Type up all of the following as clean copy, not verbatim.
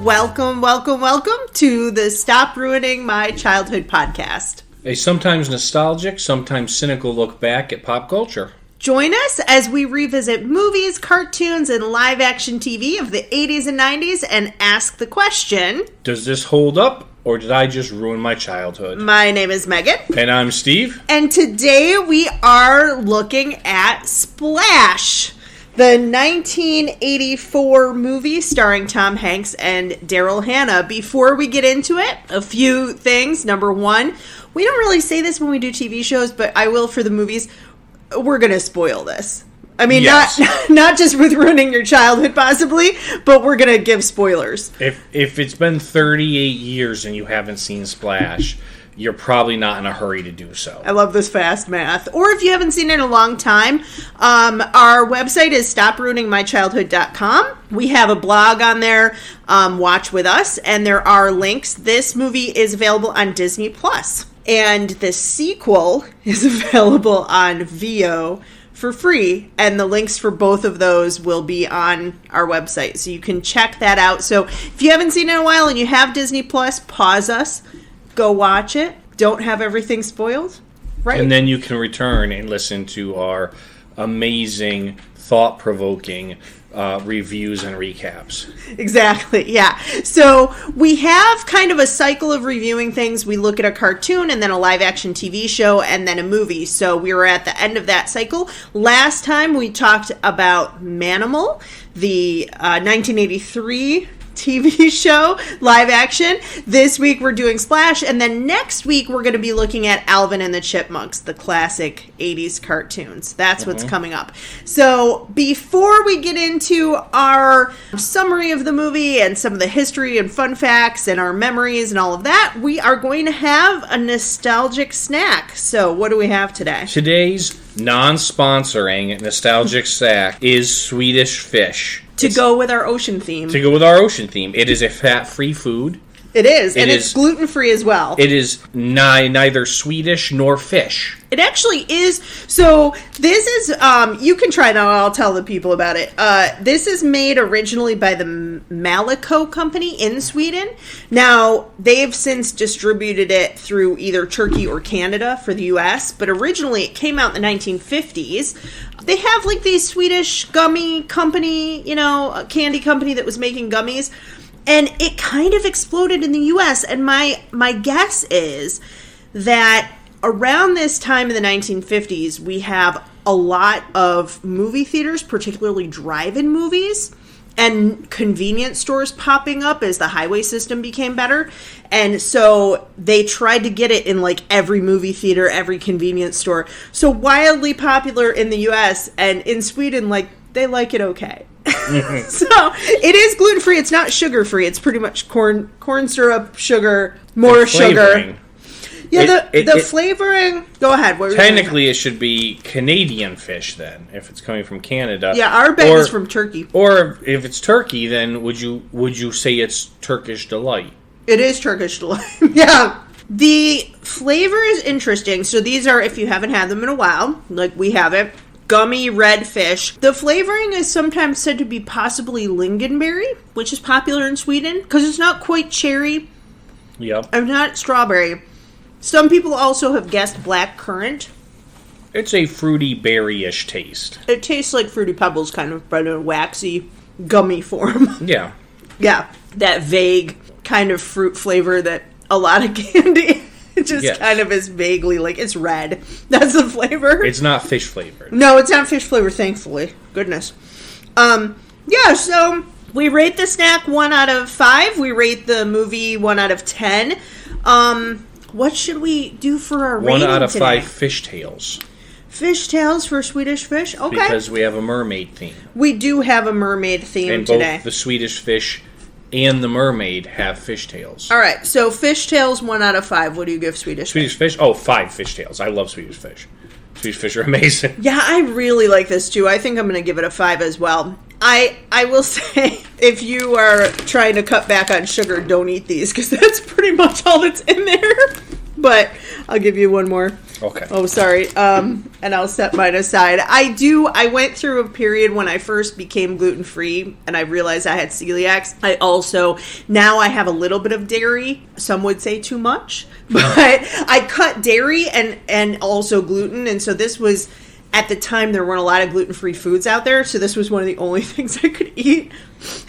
Welcome to the Stop Ruining My Childhood podcast. A sometimes nostalgic, sometimes cynical look back at pop culture. Join us as we revisit movies, cartoons, and live-action TV of the 80s and 90s and ask the question, does this hold up, or did I just ruin my childhood? My name is Megan. And I'm Steve. And today we are looking at Splash, the 1984 movie starring Tom Hanks and Daryl Hannah. Before we get into it, a few things. Number one, we don't really say this when we do TV shows, but I will for the movies. We're going to spoil this. I mean, yes. not just with ruining your childhood, possibly, but we're going to give spoilers. If it's been 38 years and you haven't seen Splash, you're probably not in a hurry to do so. I love this fast math. Or if you haven't seen it in a long time, our website is stopruiningmychildhood.com. We have a blog on there, Watch With Us, and there are links. This movie is available on Disney+. And the sequel is available on VO for free, and the links for both of those will be on our website, so you can check that out. So if you haven't seen it in a while and you have Disney+, pause us, go watch it. Don't have everything spoiled, right? And then you can return and listen to our amazing, thought-provoking reviews and recaps. Exactly, yeah. So we have kind of a cycle of reviewing things. We look at a cartoon and then a live-action TV show and then a movie. So we were at the end of that cycle. Last time we talked about Manimal, the 1983 TV show, live action. This week we're doing Splash, and then next week we're going to be looking at Alvin and the Chipmunks, the classic 80s cartoons. That's what's coming up. So before we get into our summary of the movie and some of the history and fun facts and our memories and all of that, we are going to have a nostalgic snack. So what do we have today? Today's non-sponsoring nostalgic snack is Swedish Fish. To go with our ocean theme. It is a fat-free food. It is, and it's gluten-free as well. It is neither Swedish nor fish. It actually is. So this is, you can try it out. I'll tell the people about it. This is made originally by the Malico company in Sweden. Now, they've since distributed it through either Turkey or Canada for the U.S., but originally it came out in the 1950s. They have like these Swedish gummy company, a candy company that was making gummies. And it kind of exploded in the U.S. And my guess is that around this time in the 1950s, we have a lot of movie theaters, particularly drive-in movies, and convenience stores popping up as the highway system became better. And so they tried to get it in like every movie theater, every convenience store. So wildly popular in the U.S. and in Sweden, like they like it okay. So it is gluten-free. It's not sugar-free. It's pretty much corn syrup, sugar, more sugar. Yeah, the flavoring. Go ahead. Technically, it should be Canadian fish then, if it's coming from Canada. Yeah, our bag is from Turkey. Or if it's turkey, then would you say it's Turkish delight? It is Turkish delight. Yeah. The flavor is interesting. So these are, if you haven't had them in a while, like we haven't, gummy red fish. The flavoring is sometimes said to be possibly lingonberry, which is popular in Sweden, because it's not quite cherry. Yep. And not strawberry. Some people also have guessed black currant. It's a fruity berry-ish taste. It tastes like Fruity Pebbles, kind of, but in a waxy, gummy form. Yeah. Yeah. That vague kind of fruit flavor that a lot of candy kind of is vaguely like, it's red. That's the flavor. It's not fish flavored. No, it's not fish flavored, thankfully. Goodness. So we rate the snack 1 out of 5. We rate the movie 1 out of 10. What should we do for our rating today? 1 out of 5 fishtails. Fishtails for Swedish Fish? Okay. Because we have a mermaid theme. We do have a mermaid theme today. And both the Swedish Fish and the mermaid have fishtails. All right, so fishtails 1 out of 5. What do you give Swedish Fish? Oh, 5 fishtails. I love Swedish Fish. Swedish Fish are amazing. Yeah, I really like this too. I think I'm going to give it a 5 as well. I will say, if you are trying to cut back on sugar, don't eat these, because that's pretty much all that's in there. But I'll give you one more. Okay. Oh, sorry. And I'll set mine aside. I went through a period when I first became gluten-free and I realized I had celiac. Now I have a little bit of dairy. Some would say too much. But I cut dairy and also gluten. And so this was, at the time, there weren't a lot of gluten-free foods out there. So this was one of the only things I could eat.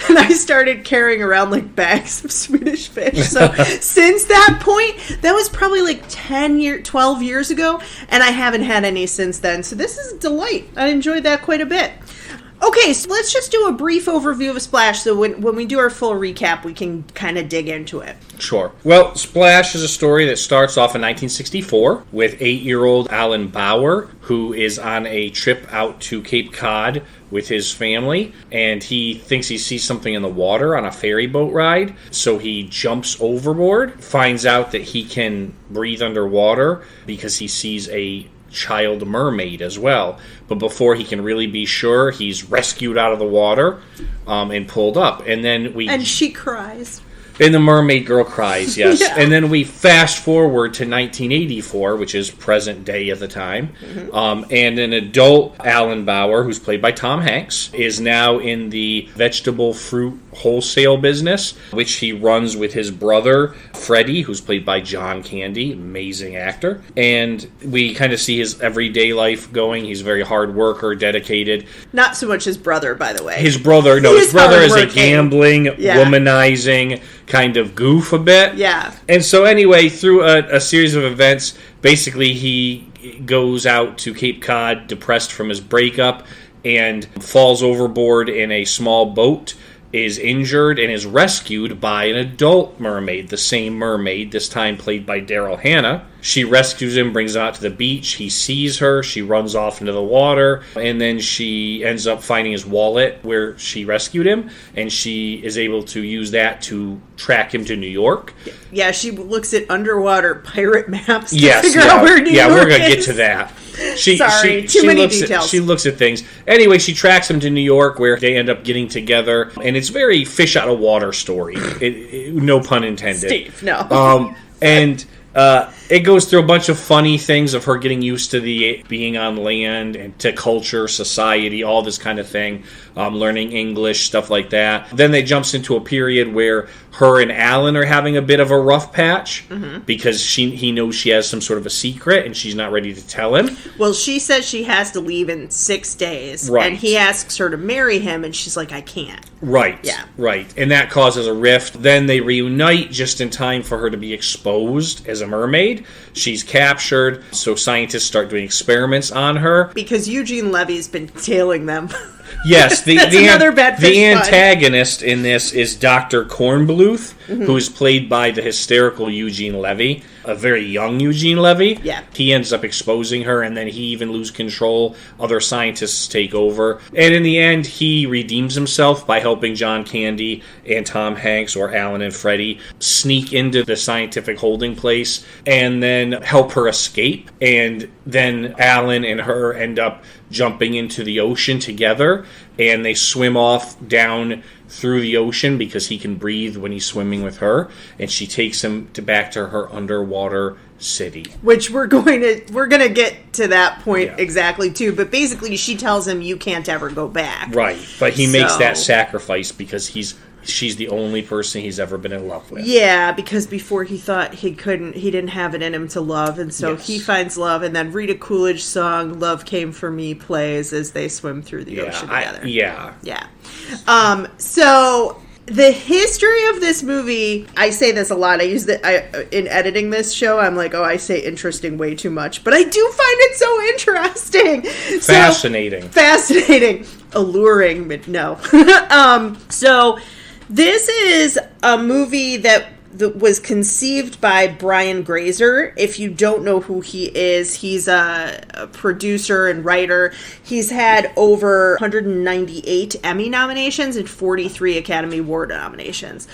And I started carrying around like bags of Swedish Fish. So since that point, that was probably like 12 years ago. And I haven't had any since then. So this is a delight. I enjoyed that quite a bit. Okay, so let's just do a brief overview of Splash, so when we do our full recap, we can kind of dig into it. Sure. Well, Splash is a story that starts off in 1964 with 8-year-old Alan Bauer, who is on a trip out to Cape Cod with his family, and he thinks he sees something in the water on a ferry boat ride, so he jumps overboard, finds out that he can breathe underwater because he sees a child mermaid as well. But before he can really be sure, he's rescued out of the water and pulled up. And she cries. And the mermaid girl cries, yes. Yeah. And then we fast forward to 1984, which is present day at the time. Mm-hmm. And an adult Alan Bauer, who's played by Tom Hanks, is now in the vegetable fruit wholesale business, which he runs with his brother, Freddie, who's played by John Candy, amazing actor. And we kind of see his everyday life going. He's a very hard worker, dedicated. Not so much his brother, by the way. His brother is a gambling, womanizing kind of goof a bit. Yeah. And so anyway, through a series of events, basically he goes out to Cape Cod depressed from his breakup and falls overboard in a small boat, is injured, and is rescued by an adult mermaid, the same mermaid, this time played by Daryl Hannah. She rescues him, brings him out to the beach. He sees her. She runs off into the water, and then she ends up finding his wallet where she rescued him, and she is able to use that to track him to New York. Yeah, she looks at underwater pirate maps to figure out where New York we're going to get to that. Too many details. She looks at things. Anyway, she tracks him to New York, where they end up getting together, and it's very fish out of water story. No pun intended. Steve, no. It goes through a bunch of funny things of her getting used to the being on land and to culture, society, all this kind of thing, learning English, stuff like that. Then they jumps into a period where her and Alan are having a bit of a rough patch because he knows she has some sort of a secret and she's not ready to tell him. Well, she says she has to leave in 6 days, right. And he asks her to marry him, and she's like, I can't. Right. Yeah. Right. And that causes a rift. Then they reunite just in time for her to be exposed as a mermaid. She's captured, so scientists start doing experiments on her. Because Eugene Levy's been tailing them. Yes, the antagonist antagonist in this is Dr. Kornbluth, who is played by the hysterical Eugene Levy, a very young Eugene Levy. Yeah. He ends up exposing her, and then he even loses control. Other scientists take over. And in the end, he redeems himself by helping John Candy and Tom Hanks, or Alan and Freddie, sneak into the scientific holding place and then help her escape. And then Alan and her end up jumping into the ocean together, and they swim off down through the ocean because he can breathe when he's swimming with her, and she takes him back to her underwater city. Which we're gonna get to that point exactly too. But basically, she tells him you can't ever go back. Right, but he makes that sacrifice because she's the only person he's ever been in love with. Yeah, because before he thought he didn't have it in him to love, and so he finds love, and then Rita Coolidge's song "Love Came for Me" plays as they swim through the ocean together. Yeah. So the history of this movie, I say this a lot. I use in editing this show. I'm like, I say interesting way too much, but I do find it so interesting, fascinating, alluring, but no. So this is a movie that was conceived by Brian Grazer. If you don't know who he is, he's a producer and writer. He's had over 198 Emmy nominations and 43 Academy Award nominations.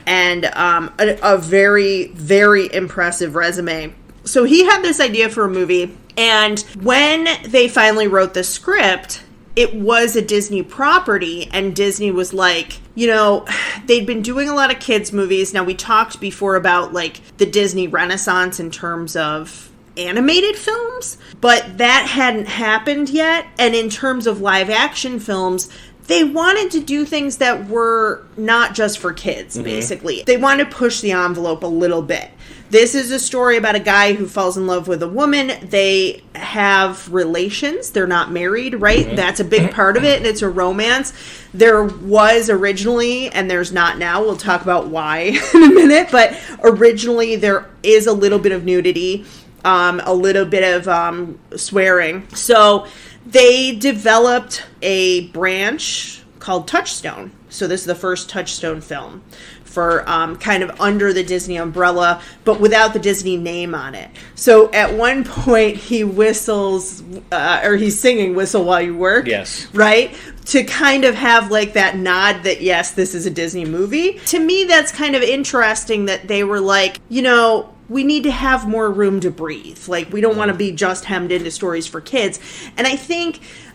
And a very, very impressive resume. So he had this idea for a movie, and when they finally wrote the script, it was a Disney property, and Disney was like, they'd been doing a lot of kids movies. Now, we talked before about, like, the Disney Renaissance in terms of animated films, but that hadn't happened yet. And in terms of live action films, they wanted to do things that were not just for kids, basically. They wanted to push the envelope a little bit. This is a story about a guy who falls in love with a woman. They have relations. They're not married, right? That's a big part of it, and it's a romance. There was originally, and there's not now. We'll talk about why in a minute. But originally, there is a little bit of nudity, a little bit of swearing. So they developed a branch called Touchstone. So this is the first Touchstone film for kind of under the Disney umbrella, but without the Disney name on it. So at one point he whistles, or he's singing Whistle While You Work. Yes. Right? To kind of have like that nod that, yes, this is a Disney movie. To me, that's kind of interesting that they were like, you know, we need to have more room to breathe. Like, we don't want to be just hemmed into stories for kids. And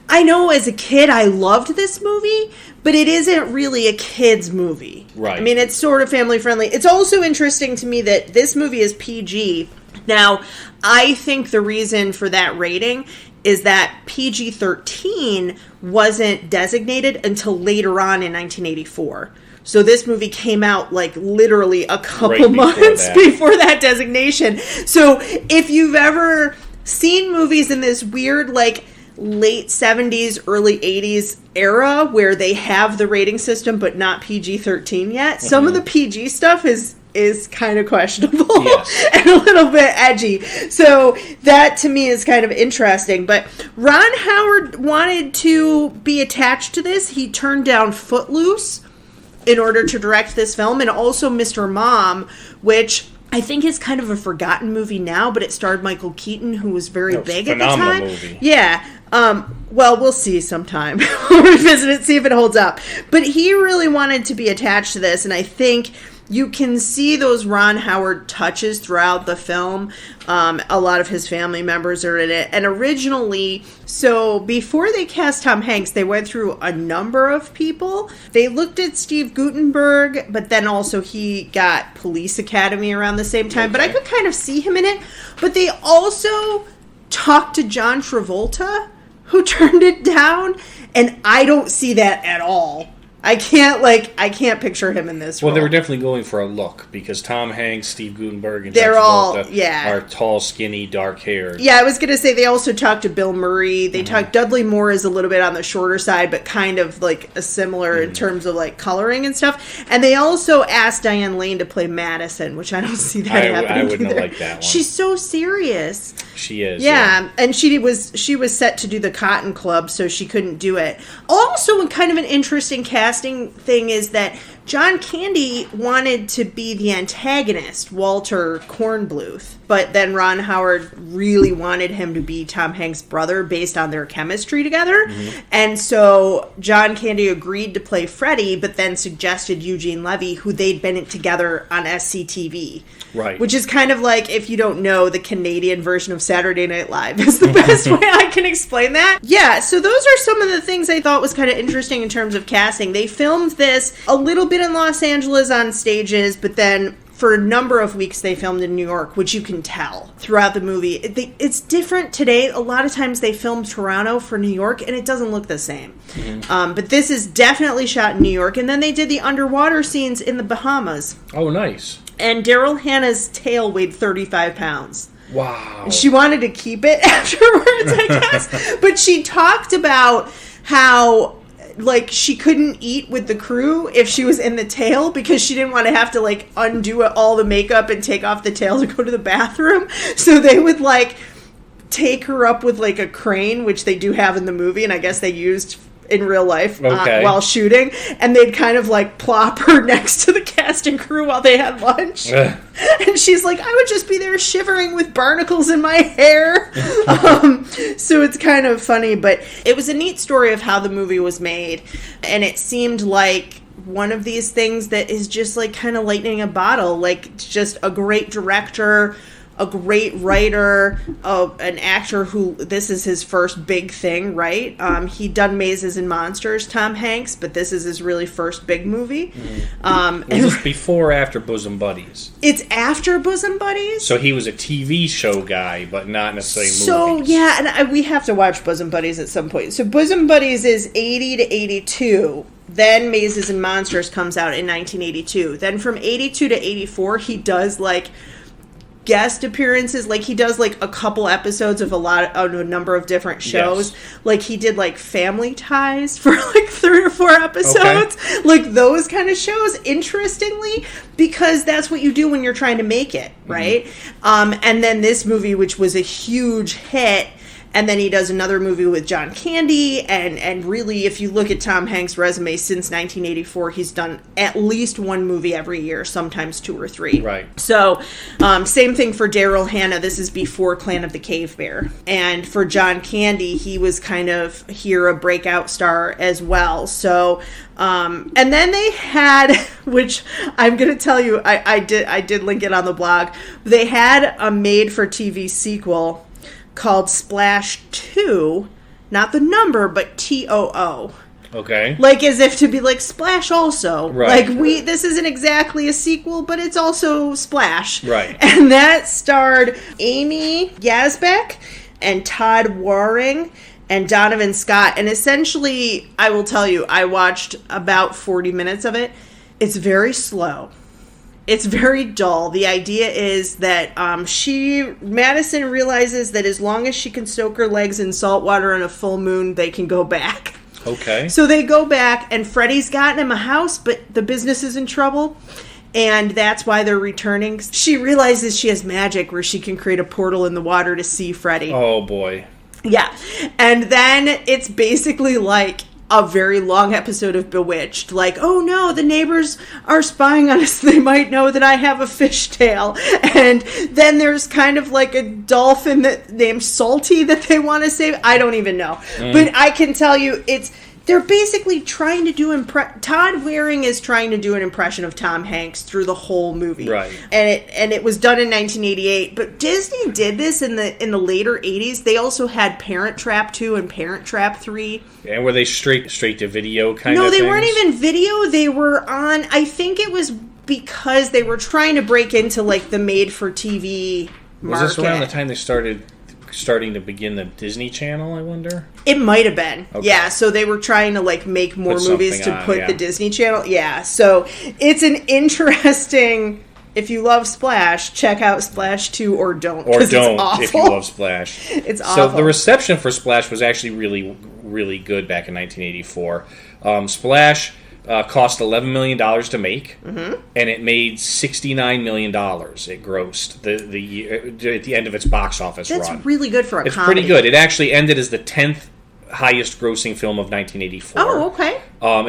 I know as a kid I loved this movie, but it isn't really a kid's movie. Right. I mean, it's sort of family friendly. It's also interesting to me that this movie is PG. Now, I think the reason for that rating is that PG-13 wasn't designated until later on in 1984. So this movie came out like literally a couple months before that designation. So if you've ever seen movies in this weird like late 70s, early 80s era where they have the rating system but not PG-13 yet, some of the PG stuff is kind of questionable and a little bit edgy. So that to me is kind of interesting. But Ron Howard wanted to be attached to this. He turned down Footloose in order to direct this film, and also Mr. Mom, which I think is kind of a forgotten movie now, but it starred Michael Keaton, who was very big at the time. Movie. Yeah. Well, we'll see sometime. We'll revisit it, see if it holds up. But he really wanted to be attached to this, and I think you can see those Ron Howard touches throughout the film. A lot of his family members are in it. And originally, so before they cast Tom Hanks, they went through a number of people. They looked at Steve Guttenberg, but then also he got Police Academy around the same time. But I could kind of see him in it. But they also talked to John Travolta, who turned it down. And I don't see that at all. I can't picture him in this role. Well, they were definitely going for a look, because Tom Hanks, Steve Guttenberg, and they're John all, Travolta are tall, skinny, dark-haired. Yeah, I was going to say they also talked to Bill Murray. They talked, Dudley Moore is a little bit on the shorter side, but kind of like a similar in terms of like coloring and stuff. And they also asked Diane Lane to play Madison, which I don't see that happening I wouldn't either. have liked that one. She's so serious. She is. Yeah, and she was set to do the Cotton Club, so she couldn't do it. Also, kind of an interesting casting thing is that John Candy wanted to be the antagonist, Walter Kornbluth, but then Ron Howard really wanted him to be Tom Hanks' brother based on their chemistry together. And so John Candy agreed to play Freddie, but then suggested Eugene Levy, who they'd been together on SCTV. Right. Which is kind of like, if you don't know, the Canadian version of Saturday Night Live is the best way I can explain that. Yeah, so those are some of the things I thought was kind of interesting in terms of casting. They filmed this a little bit in Los Angeles on stages, but then for a number of weeks they filmed in New York, which you can tell throughout the movie. It's different today. A lot of times they film Toronto for New York, and it doesn't look the same. But this is definitely shot in New York. And then they did the underwater scenes in the Bahamas. Oh, nice. And Daryl Hannah's tail weighed 35 pounds. Wow. She wanted to keep it afterwards, I guess. But she talked about how, like, she couldn't eat with the crew if she was in the tail because she didn't want to have to, like, undo all the makeup and take off the tail to go to the bathroom. So they would, like, take her up with, like, a crane, which they do have in the movie, and I guess they used in real life while shooting, and they'd kind of like plop her next to the cast and crew while they had lunch. And she's like, I would just be there shivering with barnacles in my hair. So it's kind of funny, but it was a neat story of how the movie was made, and it seemed like one of these things that is just like kind of lightning in a bottle, like just a great director a great writer, an actor who this is his first big thing, right? He'd done Mazes and Monsters, Tom Hanks, but this is his really first big movie. Was this before or after Bosom Buddies? It's after Bosom Buddies. So he was a TV show guy, but not necessarily movies. So, yeah, and we have to watch Bosom Buddies at some point. So Bosom Buddies is 80 to 82. Then Mazes and Monsters comes out in 1982. Then from 82 to 84, he does, like, guest appearances. Like, he does, like, a couple episodes of a number of different shows. Yes. Like, he did, like, Family Ties for, like, 3 or 4 episodes. Okay. Like, those kind of shows, interestingly, because that's what you do when you're trying to make it, right? And then this movie, which was a huge hit. And then he does another movie with John Candy, and really, if you look at Tom Hanks' resume since 1984, he's done at least one movie every year, sometimes 2 or 3. Right. So, same thing for Daryl Hannah. This is before Clan of the Cave Bear. And for John Candy, he was kind of here a breakout star as well. So, and then they had, which I'm going to tell you, I did link it on the blog. They had a made-for-TV sequel called Splash 2, not the number, but TOO. Okay. Like, as if to be like, Splash also. Right. Like, this isn't exactly a sequel, but it's also Splash. Right. And that starred Amy Yazbek and Todd Waring and Donovan Scott. And essentially, I will tell you, I watched about 40 minutes of it. It's very slow. It's very dull. The idea is that Madison realizes that as long as she can soak her legs in salt water on a full moon, they can go back. Okay. So they go back, and Freddie's gotten him a house, but the business is in trouble, and that's why they're returning. She realizes she has magic where she can create a portal in the water to see Freddie. Oh, boy. Yeah. And then it's basically like a very long episode of Bewitched. Like, oh no, the neighbors are spying on us. They might know that I have a fishtail. And then there's kind of like a dolphin named Salty that they want to save. I don't even know. But I can tell you, they're basically trying to do Todd Waring is trying to do an impression of Tom Hanks through the whole movie. Right. And it was done in 1988, but Disney did this in the later 80s. They also had Parent Trap 2 and Parent Trap 3. And were they straight to video kind of No, they things? weren't even video. They were on, I think it was because they were trying to break into like the made for TV market. Was this around the time they starting to begin the Disney Channel, I wonder? It might have been. Okay. Yeah, so they were trying to like make more movies to put the Disney Channel. Yeah, so it's an interesting, if you love Splash, check out Splash 2 or don't. Or don't it's awful. if you love Splash. It's awful. So the reception for Splash was actually really, really good back in 1984. Splash cost $11 million to make, and it made $69 million. It grossed at the end of its box office run. That's really good for a comedy. It's pretty good. It actually ended as the 10th highest grossing film of 1984. Oh, okay.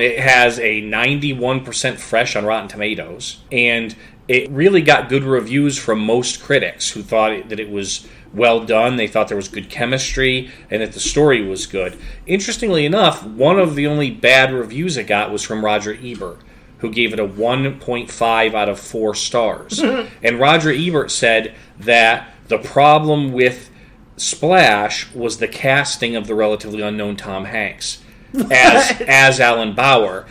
It has a 91% fresh on Rotten Tomatoes, and it really got good reviews from most critics who thought that it was well done. They thought there was good chemistry and that the story was good. Interestingly enough, one of the only bad reviews it got was from Roger Ebert, who gave it a 1.5 out of 4 stars. And Roger Ebert said that the problem with Splash was the casting of the relatively unknown Tom Hanks as Alan Bauer.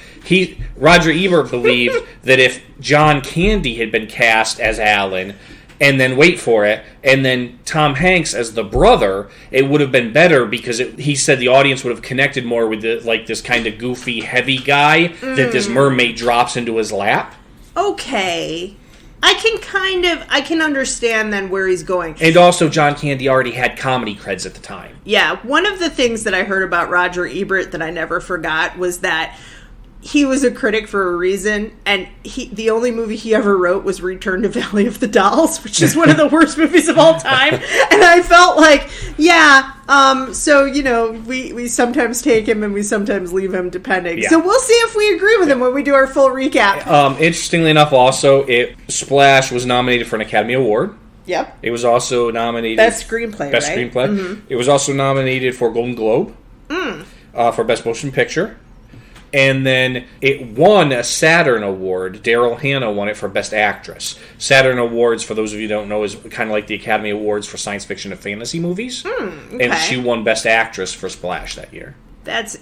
Roger Ebert believed that if John Candy had been cast as Alan, and then wait for it, and then Tom Hanks as the brother, it would have been better because he said the audience would have connected more with this kind of goofy, heavy guy that this mermaid drops into his lap. Okay. I can understand then where he's going. And also, John Candy already had comedy creds at the time. Yeah, one of the things that I heard about Roger Ebert that I never forgot was that he was a critic for a reason, and the only movie he ever wrote was Return to Valley of the Dolls, which is one of the worst movies of all time. And I felt like, so, we sometimes take him and we sometimes leave him depending. Yeah. So we'll see if we agree with him when we do our full recap. Interestingly enough, also, Splash was nominated for an Academy Award. Yep. It was also nominated... Best Screenplay, Best right? Screenplay. Mm-hmm. It was also nominated for Golden Globe for Best Motion Picture. And then it won a Saturn Award. Daryl Hannah won it for Best Actress. Saturn Awards, for those of you who don't know, is kind of like the Academy Awards for science fiction and fantasy movies. Okay. And she won Best Actress for Splash that year. That's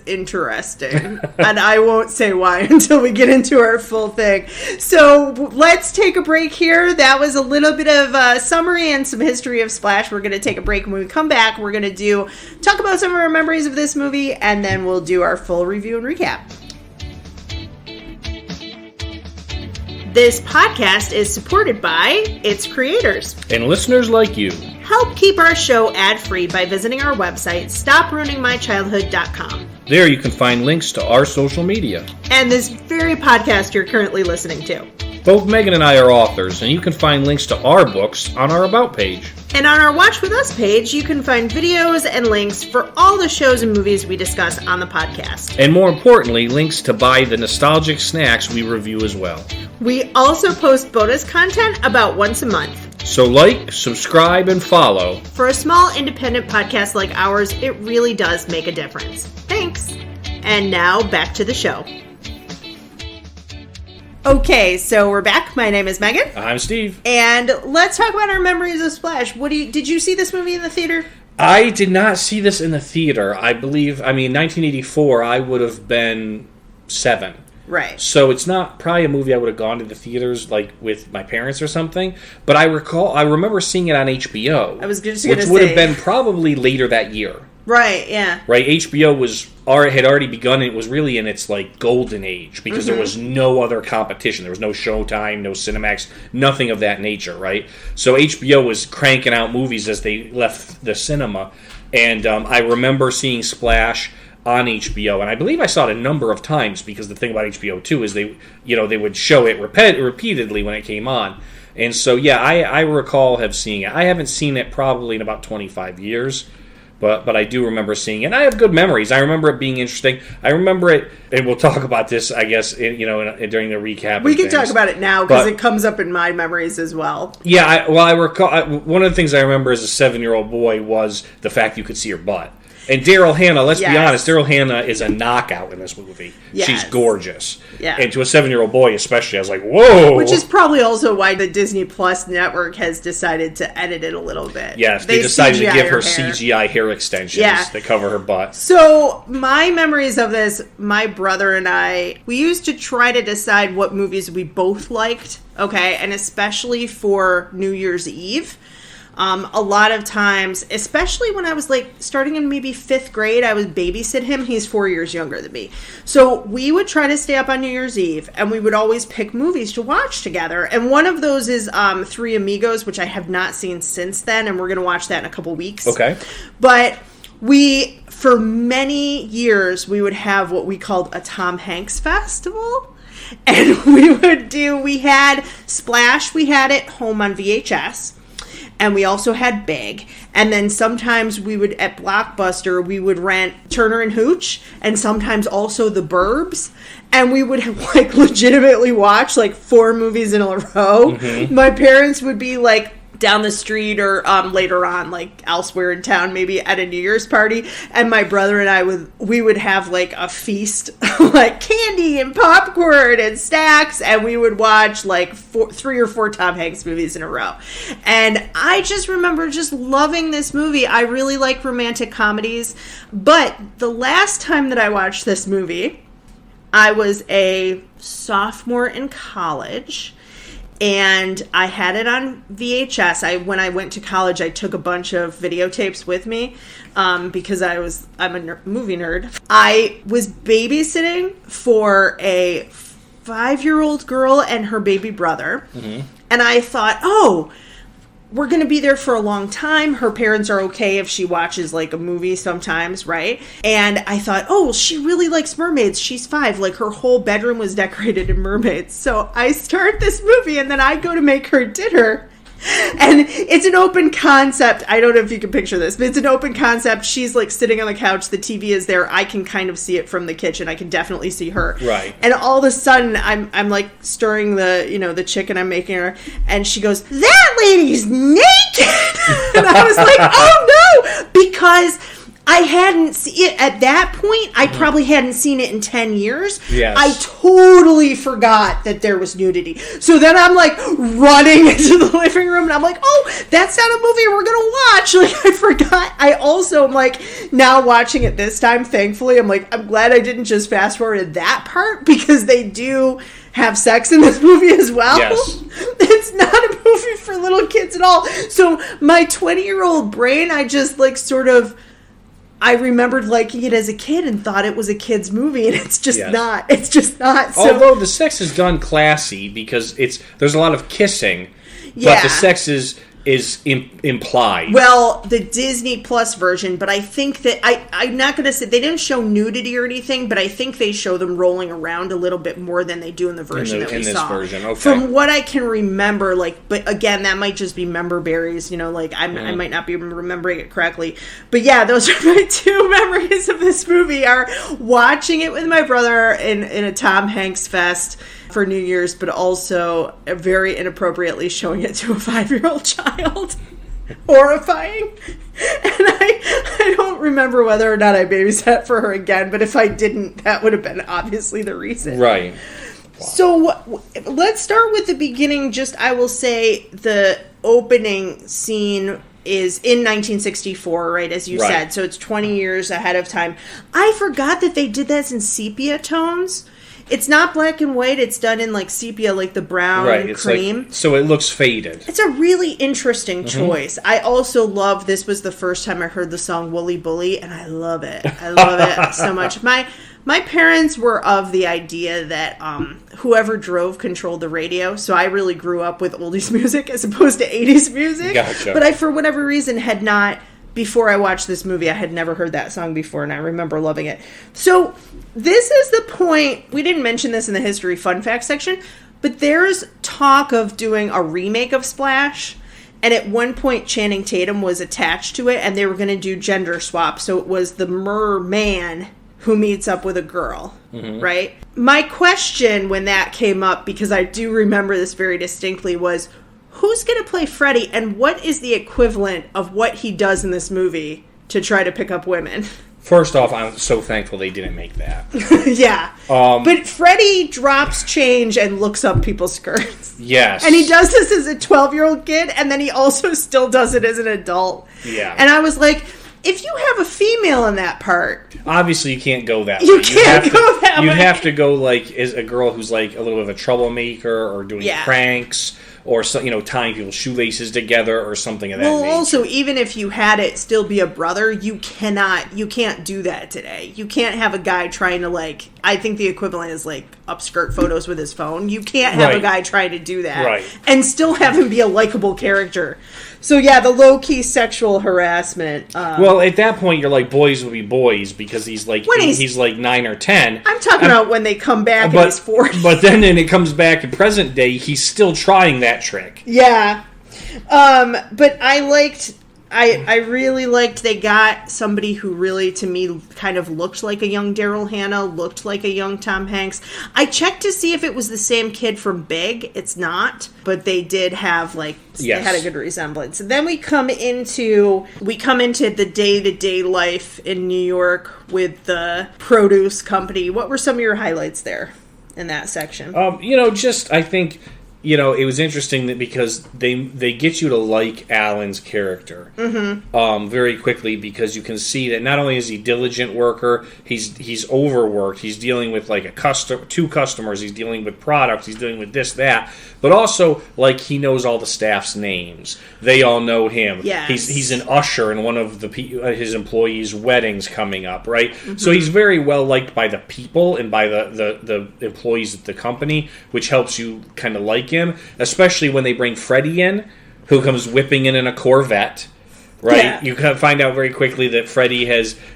interesting. And I won't say why until we get into our full thing. So let's take a break here. That was a little bit of a summary and some history of Splash. We're going to take a break. When we come back, we're going to talk about some of our memories of this movie, and then we'll do our full review and recap. This podcast is supported by its creators and listeners like you. Help keep our show ad-free by visiting our website, stopruiningmychildhood.com. There you can find links to our social media. And this very podcast you're currently listening to. Both Megan and I are authors, and you can find links to our books on our About page. And on our Watch With Us page, you can find videos and links for all the shows and movies we discuss on the podcast. And more importantly, links to buy the nostalgic snacks we review as well. We also post bonus content about once a month. So like, subscribe, and follow. For a small independent podcast like ours, it really does make a difference. Thanks. And now back to the show. Okay, so we're back. My name is Megan. I'm Steve. And let's talk about our memories of Splash. Did you see this movie in the theater? I did not see this in the theater. I believe, 1984, I would have been 7. Right. So it's not probably a movie I would have gone to the theaters like with my parents or something. But I remember seeing it on HBO. I was just going to say. Which would have been probably later that year. Right, yeah. Right, HBO had already begun, and it was really in its like golden age because there was no other competition. There was no Showtime, no Cinemax, nothing of that nature, right? So HBO was cranking out movies as they left the cinema, and I remember seeing Splash on HBO, and I believe I saw it a number of times because the thing about HBO too is they would show it repeatedly when it came on, and so yeah, I recall have seen it. I haven't seen it probably in about 25 years. But I do remember seeing it. And I have good memories. I remember it being interesting. I remember it, and we'll talk about this, I guess, during the recap. We can talk about it now because it comes up in my memories as well. Yeah, I recall. One of the things I remember as a 7-year-old boy was the fact you could see her butt. And Daryl Hannah, let's be honest, Daryl Hannah is a knockout in this movie. Yes. She's gorgeous. Yeah. And to a 7-year-old boy especially, I was like, whoa! Which is probably also why the Disney Plus network has decided to edit it a little bit. Yes, they decided to give her CGI hair extensions that cover her butt. So, my memories of this, my brother and I, we used to try to decide what movies we both liked, okay? And especially for New Year's Eve. A lot of times, especially when I was like starting in maybe 5th grade, I would babysit him. He's 4 years younger than me. So we would try to stay up on New Year's Eve, and we would always pick movies to watch together. And one of those is Three Amigos, which I have not seen since then, and we're going to watch that in a couple weeks. Okay. But for many years, we would have what we called a Tom Hanks festival. And we had Splash, we had it home on VHS. And we also had Big. And then sometimes at Blockbuster, we would rent Turner and Hooch, and sometimes also The Burbs. And we would like legitimately watch like 4 movies in a row. Mm-hmm. My parents would be like down the street or later on, like elsewhere in town, maybe at a New Year's party. And my brother and I would have like a feast, like candy and popcorn and snacks. And we would watch like 3 or 4 Tom Hanks movies in a row. And I just remember just loving this movie. I really like romantic comedies. But the last time that I watched this movie, I was a sophomore in college. And I had it on VHS. When I went to college, I took a bunch of videotapes with me because I'm a movie nerd. I was babysitting for a 5-year-old girl and her baby brother. Mm-hmm. And I thought, we're going to be there for a long time. Her parents are okay if she watches like a movie sometimes, right? And I thought, she really likes mermaids. She's 5. Like her whole bedroom was decorated in mermaids. So I start this movie and then I go to make her dinner. And it's an open concept. I don't know if you can picture this, but it's an open concept. She's like sitting on the couch. The TV is there. I can kind of see it from the kitchen. I can definitely see her. Right. And all of a sudden, I'm like stirring the chicken I'm making her, and she goes, "That lady's naked!" And I was like, "Oh no!" Because I hadn't seen it at that point. I probably hadn't seen it in 10 years. Yes. I totally forgot that there was nudity. So then I'm like running into the living room and I'm like, oh, that's not a movie we're going to watch. Like, I forgot. I also am like, now watching it this time, thankfully, I'm like, I'm glad I didn't just fast forward to that part, because they do have sex in this movie as well. Yes. It's not a movie for little kids at all. So my 20-year-old brain, I just like sort of, I remembered liking it as a kid and thought it was a kid's movie, and it's just not. It's just not. So, although the sex is done classy, because there's a lot of kissing, but the sex is implied. Well, the Disney Plus version, but I think that I'm not going to say they didn't show nudity or anything, but I think they show them rolling around a little bit more than they do in the version that we saw. In this version, okay. From what I can remember, like, but again, that might just be member berries, like I might not be remembering it correctly. But yeah, those are my two memories of this movie, are watching it with my brother in a Tom Hanks fest for New Year's, but also very inappropriately showing it to a 5-year-old child. Horrifying. And I don't remember whether or not I babysat for her again, but if I didn't, that would have been obviously the reason. Right. Wow. So let's start with the beginning. Just, I will say, the opening scene is in 1964, right, as you said. So it's 20 years ahead of time. I forgot that they did this in sepia tones. It's not black and white. It's done in like sepia, like the brown cream. Like, so it looks faded. It's a really interesting choice. I also love, this was the first time I heard the song Wooly Bully, and I love it. I love it so much. My parents were of the idea that whoever drove controlled the radio, so I really grew up with oldies music as opposed to 80s music. Gotcha. But I, for whatever reason, had not... Before I watched this movie, I had never heard that song before, and I remember loving it. So this is the point. We didn't mention this in the history fun fact section, but there's talk of doing a remake of Splash, and at one point Channing Tatum was attached to it, and they were going to do gender swap, so it was the merman who meets up with a girl, right? My question when that came up, because I do remember this very distinctly, was... who's going to play Freddy, and what is the equivalent of what he does in this movie to try to pick up women? First off, I'm so thankful they didn't make that. Yeah. But Freddy drops change and looks up people's skirts. Yes. And he does this as a 12-year-old kid, and then he also still does it as an adult. Yeah. And I was like... if you have a female in that part... obviously, you can't go that way. You can't go that way. You'd have to go, like, as a girl who's, like, a little bit of a troublemaker or doing pranks or, tying people's shoelaces together or something of that nature. Well, also, even if you had it still be a brother, you can't do that today. You can't have a guy trying to, like... I think the equivalent is, like, upskirt photos with his phone. You can't have a guy trying to do that and still have him be a likable character. So, yeah, the low-key sexual harassment. Well, at that point, you're like, boys will be boys, because he's like 9 or 10. I'm talking about when they come back and he's 40. But then when it comes back in present day, he's still trying that trick. Yeah. But I really liked they got somebody who really, to me, kind of looked like a young Daryl Hannah, looked like a young Tom Hanks. I checked to see if it was the same kid from Big. It's not. But they did have, they had a good resemblance. And then we come into the day-to-day life in New York with the produce company. What were some of your highlights there in that section? I think... it was interesting that because they get you to like Alan's character very quickly, because you can see that not only is he a diligent worker, he's overworked, he's dealing with like two customers, he's dealing with products, he's dealing with this, that, but also like he knows all the staff's names. They all know him. Yes. He's an usher in one of his employees' weddings coming up, right? So he's very well liked by the people and by the employees at the company, which helps you kind of like him, especially when they bring Freddy in, who comes whipping in a Corvette, right? Yeah. You can find out very quickly that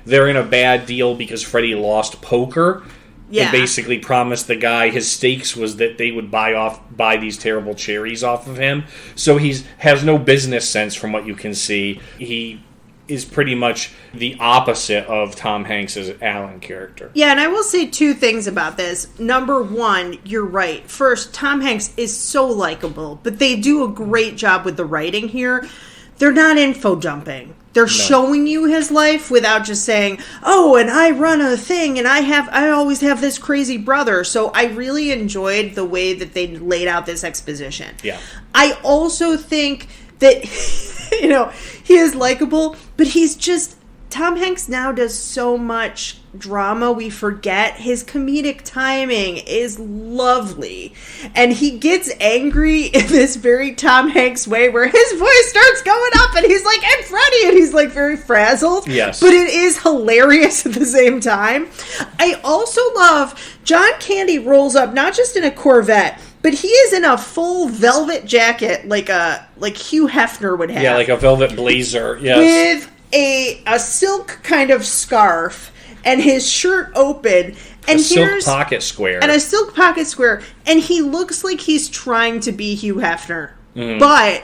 they're in a bad deal because Freddy lost poker and basically promised the guy his stakes was that they would buy these terrible cherries off of him. So he has no business sense from what you can see. He is pretty much the opposite of Tom Hanks' Alan character. Yeah, and I will say two things about this. Number one, you're right. First, Tom Hanks is so likable, but they do a great job with the writing here. They're not info dumping. They're showing you his life without just saying, oh, and I run a thing and I always have this crazy brother. So I really enjoyed the way that they laid out this exposition. Yeah. I also think that, he is likable, but he's just, Tom Hanks now does so much drama, we forget. His comedic timing is lovely. And he gets angry in this very Tom Hanks way where his voice starts going up and he's like, I'm Freddy, and he's like very frazzled. Yes. But it is hilarious at the same time. I also love John Candy rolls up, not just in a Corvette, but he is in a full velvet jacket like Hugh Hefner would have. Yeah, like a velvet blazer. Yes. With a silk kind of scarf and his shirt open and a silk pocket square. And he looks like he's trying to be Hugh Hefner. Mm-hmm. But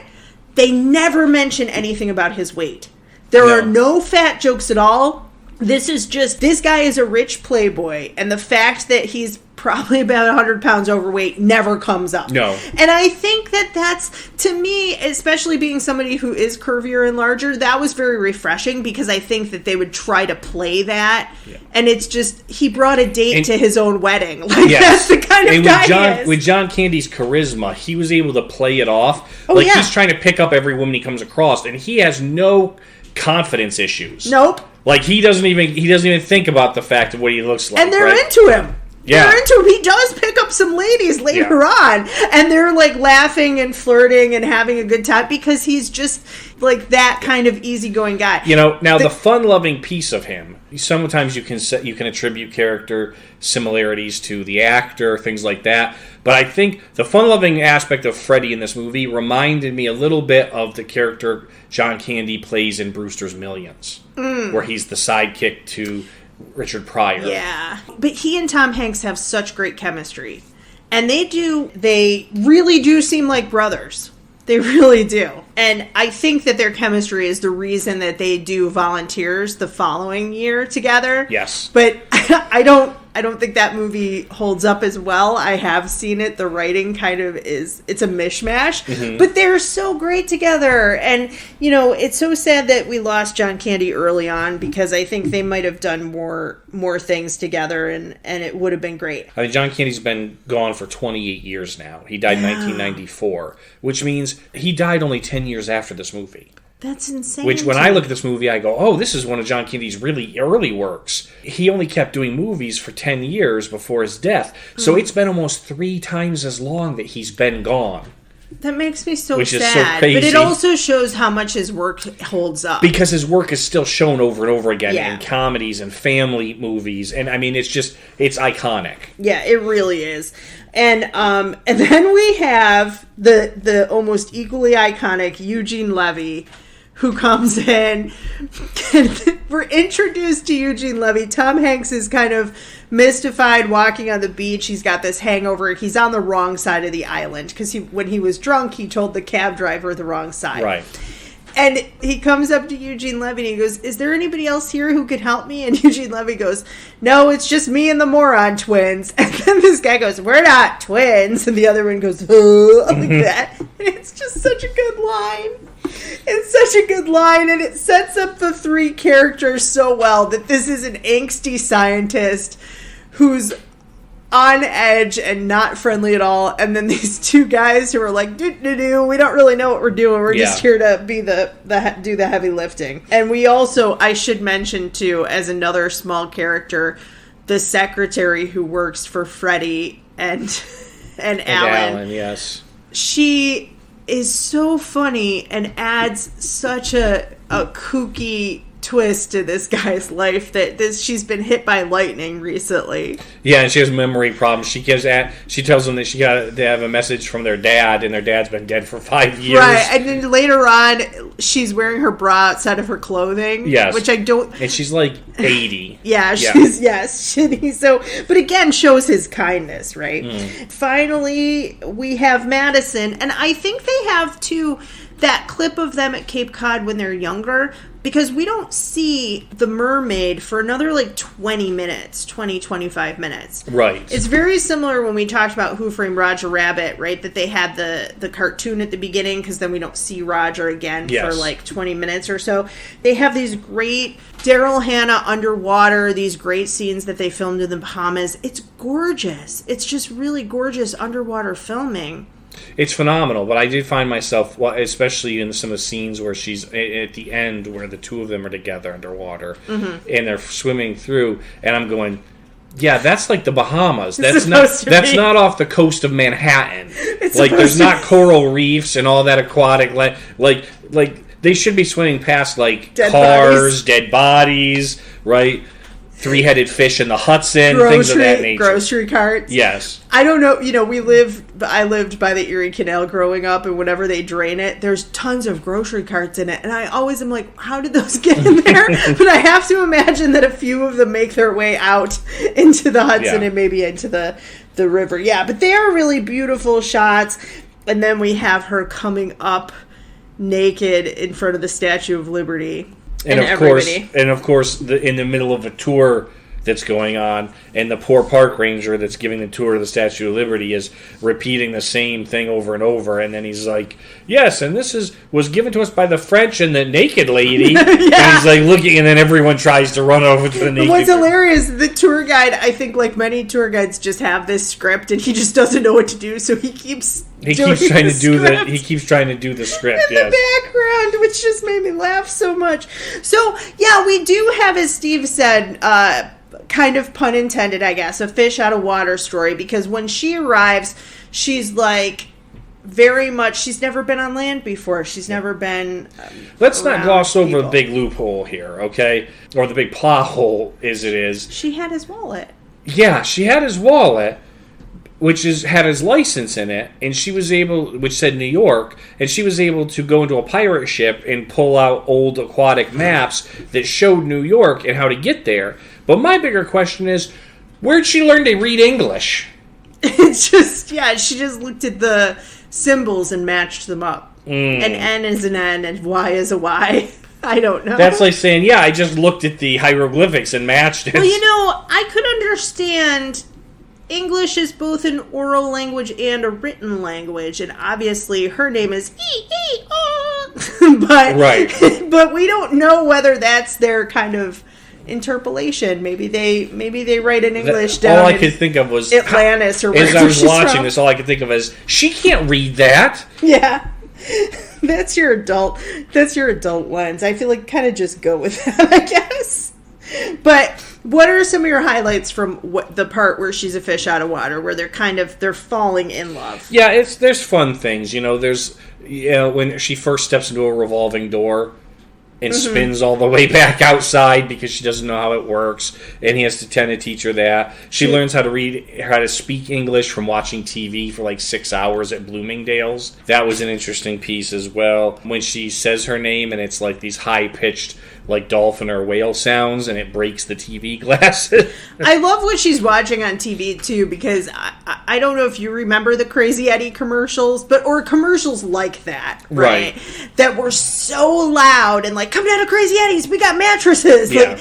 they never mention anything about his weight. There are no fat jokes at all. This is just, this guy is a rich playboy, and the fact that he's probably about 100 pounds overweight never comes up. No. And I think that that's, to me, especially being somebody who is curvier and larger, that was very refreshing because I think that they would try to play that. Yeah. And it's just, he brought a date to his own wedding. Like, that's the kind of guy he is. With John Candy's charisma, he was able to play it off. He's trying to pick up every woman he comes across, and he has no confidence issues. Nope. Like, he doesn't even think about the fact of what he looks like. And they're into him. Yeah. They're into him. He does pick up some ladies later on, and they're like laughing and flirting and having a good time because he's just like that kind of easygoing guy. Now the fun-loving piece of him, sometimes you can attribute character similarities to the actor, things like that. But I think the fun-loving aspect of Freddy in this movie reminded me a little bit of the character John Candy plays in Brewster's Millions, where he's the sidekick to Richard Pryor. Yeah. But he and Tom Hanks have such great chemistry. And they really do seem like brothers. They really do. And I think that their chemistry is the reason that they do Volunteers the following year together. Yes. But I don't think that movie holds up as well. I have seen it. The writing kind of it's a mishmash. Mm-hmm. But they're so great together. And, it's so sad that we lost John Candy early on because I think they might have done more things together and it would have been great. I mean, John Candy's been gone for 28 years now. He died in 1994, which means he died only 10 years after this movie. That's insane. Which, when I look at this movie, I go, oh, this is one of John Candy's really early works. He only kept doing movies for 10 years before his death. So it's been almost 3 times as long that he's been gone. That makes me so Which sad. Is so crazy. But it also shows how much his work holds up. Because his work is still shown over and over again in comedies and family movies. And, I mean, it's iconic. Yeah, it really is. And then we have the almost equally iconic Eugene Levy, who comes in, and we're introduced to Eugene Levy. Tom Hanks is kind of mystified walking on the beach. He's got this hangover. He's on the wrong side of the island because when he was drunk, he told the cab driver the wrong side. Right. And he comes up to Eugene Levy and he goes, is there anybody else here who could help me? And Eugene Levy goes, no, it's just me and the moron twins. And then this guy goes, we're not twins. And the other one goes, like that. And it's just such a good line. It's such a good line, and it sets up the 3 characters so well that this is an angsty scientist who's on edge and not friendly at all, and then these 2 guys who are like, we don't really know what we're doing. We're just here to be do the heavy lifting. And we also, I should mention too, as another small character, the secretary who works for Freddy and Alan. Yes. She is so funny and adds such a kooky twist to this guy's life that she's been hit by lightning recently. Yeah, and she has memory problems. She tells them that they have a message from their dad, and their dad's been dead for 5 years. Right, and then later on, she's wearing her bra outside of her clothing. Yes, which I don't. And she's like 80. She's shitty. So, but again, shows his kindness, right? Finally, we have Madison, and I think they have two that clip of them at Cape Cod when they're younger, because we don't see the mermaid for another like 20 minutes, 25 minutes. Right. It's very similar when we talked about Who Framed Roger Rabbit, right? That they had the cartoon at the beginning, because then we don't see Roger again for like 20 minutes or so. They have these great Daryl Hannah underwater, these great scenes that they filmed in the Bahamas. It's gorgeous. It's just really gorgeous underwater filming. It's phenomenal, but I did find myself, especially in some of the scenes where she's at the end, where the two of them are together underwater, and they're swimming through, and I'm going, yeah, that's like the Bahamas. That's not off the coast of Manhattan. Like, there's not coral reefs and all that aquatic, like they should be swimming past like dead bodies, right? Three-headed fish in the Hudson, things of that nature. Grocery carts. Yes. I don't know, I lived by the Erie Canal growing up, and whenever they drain it, there's tons of grocery carts in it, and I always am like, how did those get in there? But I have to imagine that a few of them make their way out into the Hudson and maybe into the river. Yeah, but they are really beautiful shots, and then we have her coming up naked in front of the Statue of Liberty. And of course, in the middle of a tour that's going on, and the poor park ranger that's giving the tour of the Statue of Liberty is repeating the same thing over and over, and then he's like, yes, and this was given to us by the French and the naked lady. And he's like looking, and then everyone tries to run over to the naked. What's hilarious, the tour guide, I think like many tour guides just have this script, and he just doesn't know what to do, so he keeps trying to do the script in the background, which just made me laugh so much. So yeah, we do have, as Steve said, kind of pun intended, I guess, a fish out of water story, because when she arrives, she's like very much, she's never been on land before. She's never been Let's not gloss over the big loophole here, okay? Or the big plot hole, as it is. She had his wallet. Yeah, she had his wallet, which had his license in it, and she was able, which said New York, and she was able to go into a pirate ship and pull out old aquatic maps that showed New York and how to get there. But my bigger question is, where'd she learn to read English? It's just, she just looked at the symbols and matched them up. And N is an N and Y is a Y. I don't know. That's like saying, I just looked at the hieroglyphics and matched it. Well, I could understand English is both an oral language and a written language, and obviously her name is but we don't know whether that's their kind of interpolation. Maybe they write in English down. All I could think of was Atlantis, or wherever as I was she's watching from. this, all I could think of is, she can't read that. Yeah. That's your adult lens. I feel like kind of just go with that, I guess. But what are some of your highlights from the part where she's a fish out of water, where they're falling in love? Yeah, there's fun things. There's when she first steps into a revolving door and spins all the way back outside because she doesn't know how it works, and he has to tend to teach her that. She learns how to speak English from watching TV for like 6 hours at Bloomingdale's. That was an interesting piece as well. When she says her name and it's like these high-pitched like dolphin or whale sounds, and it breaks the TV glasses. I love what she's watching on TV too, because I don't know if you remember the Crazy Eddie commercials, or commercials like that, right? That were so loud and like, come down to Crazy Eddie's, we got mattresses. Yeah.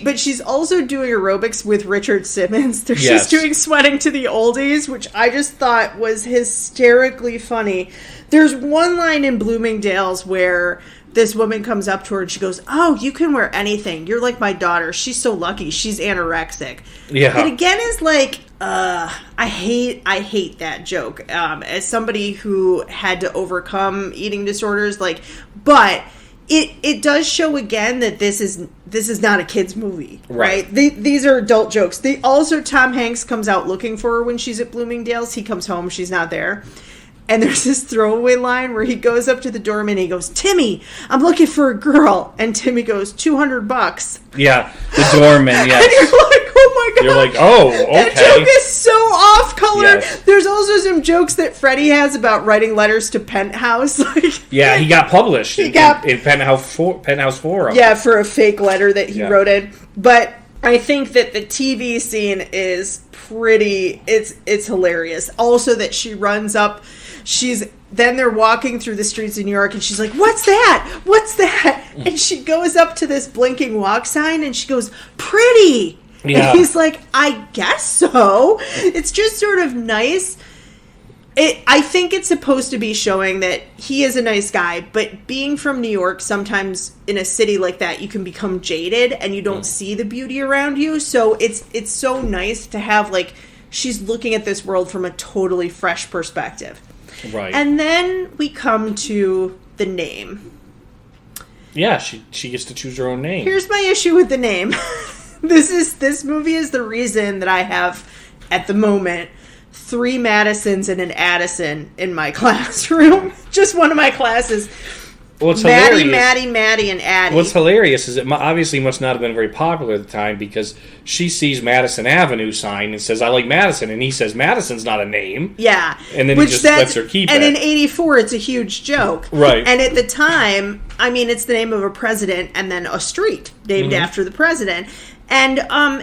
But she's also doing aerobics with Richard Simmons. She's doing Sweating to the Oldies, which I just thought was hysterically funny. There's one line in Bloomingdale's where this woman comes up to her and she goes, "Oh, you can wear anything. You're like my daughter. She's so lucky. She's anorexic." Yeah. It again is like, I hate that joke. As somebody who had to overcome eating disorders, but it does show again that this is not a kid's movie, right? These are adult jokes. Tom Hanks comes out looking for her when she's at Bloomingdale's. He comes home, she's not there. And there's this throwaway line where he goes up to the doorman and he goes, "Timmy, I'm looking for a girl." And Timmy goes, $200. Yeah, the doorman, yes. And you're like, oh my God. You're like, oh, okay. That joke is so off color. Yes. There's also some jokes that Freddie has about writing letters to Penthouse. Yeah, he got published in Penthouse Forum. Yeah, for a fake letter that he wrote in. But I think that the TV scene is it's hilarious. Also that she runs up, she's then they're walking through the streets of New York, and she's like, "What's that? What's that?" And she goes up to this blinking walk sign, and she goes, "Pretty." Yeah. And he's like, "I guess so." It's just sort of nice. I think it's supposed to be showing that he is a nice guy, but being from New York, sometimes in a city like that, you can become jaded and you don't see the beauty around you. So it's so nice to have, like, she's looking at this world from a totally fresh perspective. Right. And then we come to the name. Yeah, she gets to choose her own name. Here's my issue with the name. This movie is the reason that I have, at the moment, 3 Madisons and an Addison in my classroom. Just one of my classes. What's Maddie, hilarious, Maddie, and Addie. What's hilarious is it obviously must not have been very popular at the time, because she sees Madison Avenue sign and says, "I like Madison," and he says, "Madison's not a name." Yeah. And then he just lets her keep and it. And in '84, it's a huge joke. Right. And at the time, I mean, it's the name of a president and then a street named after the president. And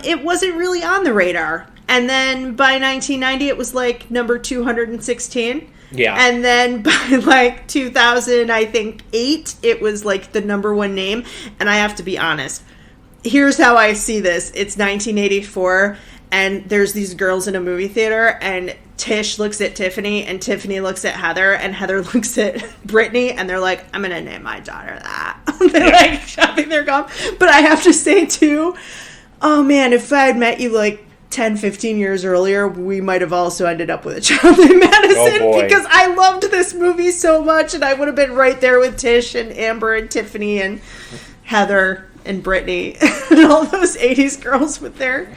it wasn't really on the radar. And then by 1990, it was like number 216. Yeah. And then by like 2000, I think 8, it was like the number 1 name. And I have to be honest. Here's how I see this. It's 1984, and there's these girls in a movie theater, and Tish looks at Tiffany, and Tiffany looks at Heather, and Heather looks at Brittany, and they're like, "I'm going to name my daughter that." They're like shoving their gum. But I have to say, too, oh man, if I had met you like 10, 15 years earlier, we might have also ended up with a child named Madison, because I loved this movie so much, and I would have been right there with Tish and Amber and Tiffany and Heather and Brittany and all those 80s girls with their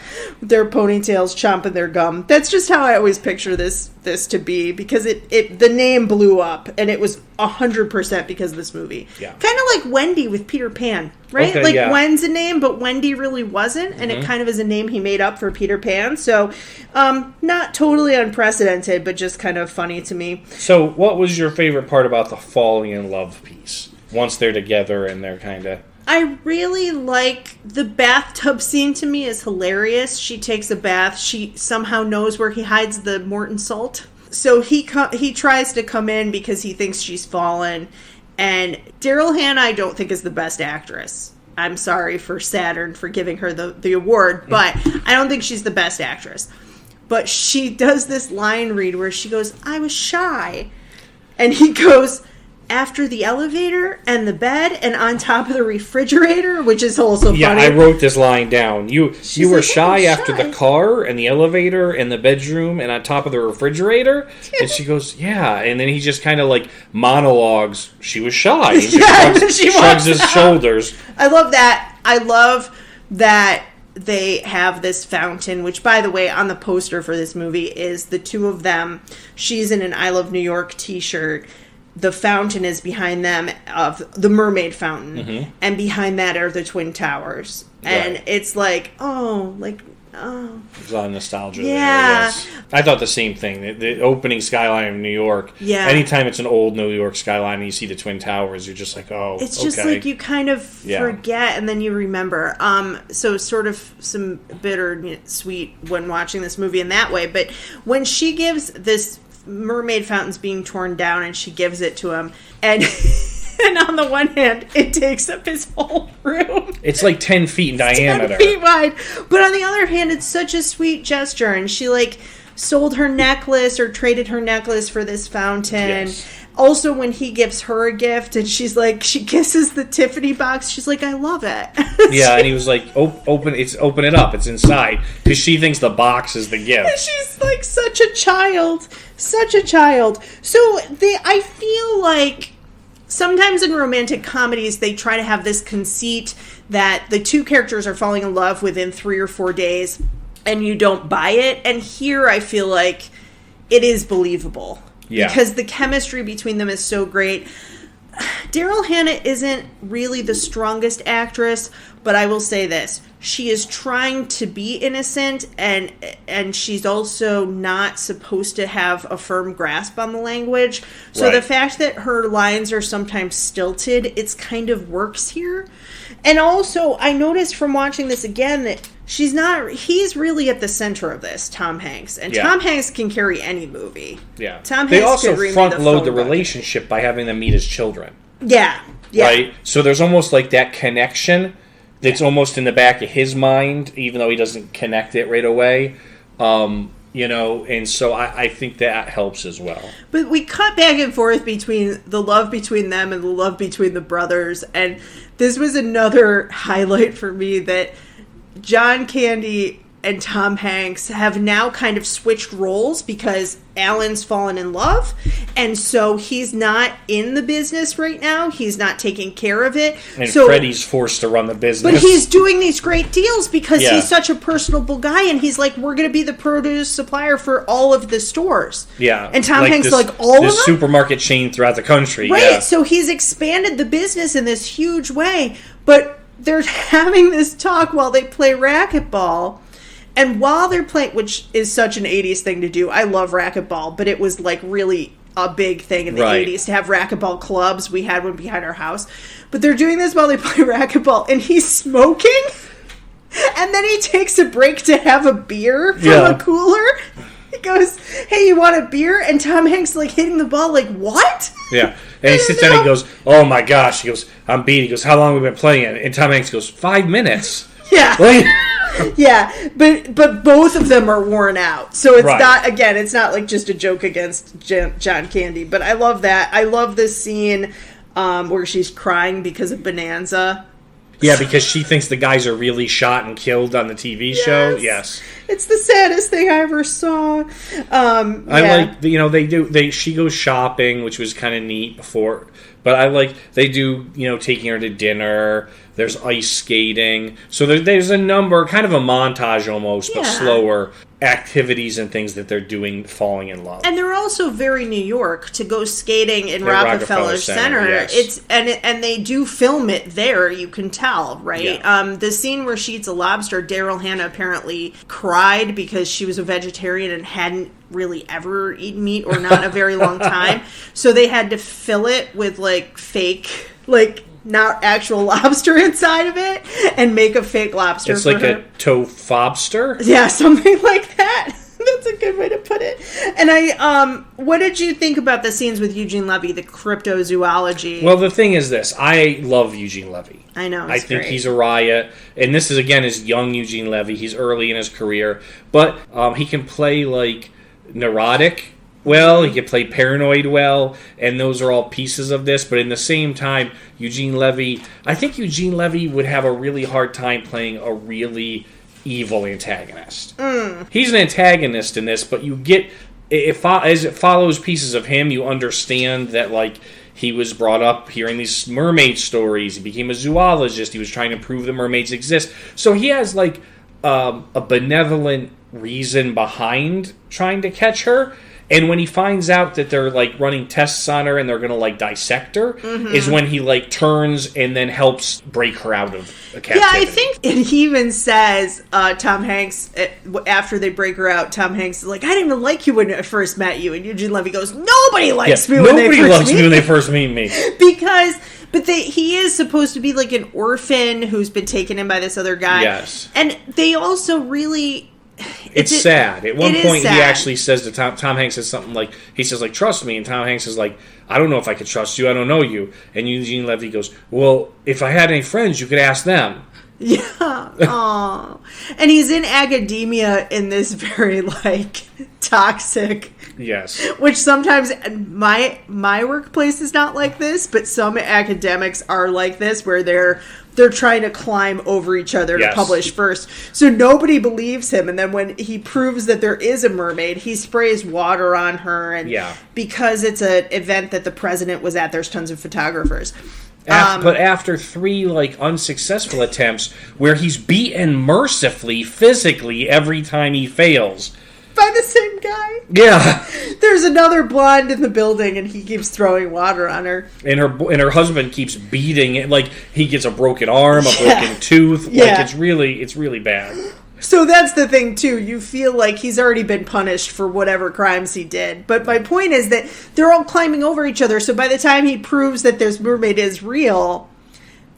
ponytails chomping their gum. That's just how I always picture this to be, because the name blew up, and it was 100% because of this movie. Yeah. Kind of like Wendy with Peter Pan, right? Okay, yeah. Gwen's a name, but Wendy really wasn't, and it kind of is a name he made up for Peter Pan. So, not totally unprecedented, but just kind of funny to me. So, what was your favorite part about the falling in love piece? Once they're together and they're kind of... I really like the bathtub scene. To me is hilarious. She takes a bath. She somehow knows where he hides the Morton salt. So he tries to come in because he thinks she's fallen. And Daryl Hannah, I don't think, is the best actress. I'm sorry for Saturn for giving her the award, but I don't think she's the best actress. But she does this line read where she goes, "I was shy." And he goes, "After the elevator and the bed and on top of the refrigerator," which is also funny. Yeah, I wrote this line down. You were like, shy "Oh, after shy." the car and the elevator and the bedroom and on top of the refrigerator? And she goes, "Yeah." And then he just kind of like monologues, "She was shy." And she shrugs his out. shoulders. I love that. I love that they have this fountain, which, by the way, on the poster for this movie is the two of them. She's in an I Love New York t-shirt. The fountain is behind them, of the mermaid fountain, and behind that are the Twin Towers. And it's like, oh. There's a lot of nostalgia there, Yeah. yes. I thought the same thing. The opening skyline of New York, Yeah. anytime it's an old New York skyline and you see the Twin Towers, you're just like, oh, It's just like you kind of forget and then you remember. So sort of some bitter, sweet when watching this movie in that way. But when she gives this mermaid fountain's being torn down and she gives it to him, and and on the one hand it takes up his whole room, it's like 10 feet in diameter, 10 feet wide, but on the other hand it's such a sweet gesture, and she like sold her necklace or traded her necklace for this fountain. Yes. Also, when he gives her a gift and she's like, she kisses the Tiffany box, she's like, "I love it." Yeah, and he was like, open it up, it's inside, because she thinks the box is the gift. She's like such a child. So I feel like sometimes in romantic comedies they try to have this conceit that the two characters are falling in love within 3 or 4 days and you don't buy it. And here I feel like it is believable. Yeah. Because the chemistry between them is so great. Daryl Hannah isn't really the strongest actress, but I will say this. She is trying to be innocent, and she's also not supposed to have a firm grasp on the language. So Right. the fact that her lines are sometimes stilted, it's kind of works here. And also, I noticed from watching this again that She's not. He's really at the center of this, Tom Hanks, and Tom Hanks can carry any movie. Yeah, Tom they Hanks also could front load the bucket. relationship by having them meet as children. Yeah, right. So there's almost like that connection that's almost in the back of his mind, even though he doesn't connect it right away. And so I think that helps as well. But we cut back and forth between the love between them and the love between the brothers, and this was another highlight for me that John Candy and Tom Hanks have now kind of switched roles because Alan's fallen in love, and so he's not in the business right now. He's not taking care of it. And so Freddie's forced to run the business. But he's doing these great deals because he's such a personable guy, and he's like, we're going to be the produce supplier for all of the stores. Yeah. And Tom Hanks like, all of them? This supermarket chain throughout the country. Right, yeah. So he's expanded the business in this huge way, but they're having this talk while they play racquetball. And while they're playing, which is such an 80s thing to do, I love racquetball, but it was like really a big thing in the 80s to have racquetball clubs. We had one behind our house. But they're doing this while they play racquetball, and he's smoking, and then he takes a break to have a beer from a cooler. He goes, hey, you want a beer? And Tom Hanks like hitting the ball like, what? Yeah. And he sits down and he goes, oh my gosh. He goes, I'm beat. He goes, how long have we been playing it? And Tom Hanks goes, 5 minutes. Yeah. Yeah, but both of them are worn out. So it's not, again, it's not like just a joke against John Candy. But I love that. I love this scene where she's crying because of Bonanza. Yeah, because she thinks the guys are really shot and killed on the TV show. Yes. It's the saddest thing I ever saw. I like, she goes shopping, which was kind of neat before. But I like, they do, taking her to dinner. There's ice skating. So there's a number, kind of a montage almost, but slower activities and things that they're doing falling in love. And they're also very New York to go skating in Rockefeller Center. Yes. And they do film it there, you can tell, right? Yeah. The scene where she eats a lobster, Daryl Hannah apparently cried because she was a vegetarian and hadn't really ever eaten meat or not in a very long time. So they had to fill it with like fake, like not actual lobster inside of it and make a fake lobster. It's like a tofu-fobster? Yeah, something like that. That's a good way to put it. And what did you think about the scenes with Eugene Levy, the cryptozoology? Well, the thing is this. I love Eugene Levy. I know. I think he's a riot. And this is, again, is young Eugene Levy. He's early in his career. But he can play, like, neurotic well. He can play paranoid well. And those are all pieces of this. But in the same time, I think Eugene Levy would have a really hard time playing a really evil antagonist. He's an antagonist in this, but you get, as it follows pieces of him, you understand that, like, he was brought up hearing these mermaid stories. He became a zoologist. He was trying to prove the mermaids exist. So he has, like, a benevolent reason behind trying to catch her. And when he finds out that they're, like, running tests on her and they're going to, like, dissect her, is when he, like, turns and then helps break her out of a captivity. Yeah, I think, and he even says, Tom Hanks, after they break her out, Tom Hanks is like, I didn't even like you when I first met you. And Eugene Levy goes, nobody likes me when they first meet me. Because... But he is supposed to be like an orphan who's been taken in by this other guy. Yes. And they also really... It's sad. At one point, he actually says to Tom Hanks says something like, he says, like, trust me. And Tom Hanks is like, I don't know if I could trust you. I don't know you. And Eugene Levy goes, well, if I had any friends, you could ask them. Yeah. Aww. And he's in academia in this very, like, toxic... Yes. Which sometimes my workplace is not like this, but some academics are like this, where they're trying to climb over each other to publish first. So nobody believes him, and then when he proves that there is a mermaid, he sprays water on her, and because it's an event that the president was at, there's tons of photographers. But after 3 like unsuccessful attempts, where he's beaten mercifully, physically every time he fails. By the same guy. Yeah. There's another blonde in the building, and he keeps throwing water on her. And her husband keeps beating it. Like, he gets a broken arm, a broken tooth. Like, it's really bad. So that's the thing, too. You feel like he's already been punished for whatever crimes he did. But my point is that they're all climbing over each other. So by the time he proves that this mermaid is real,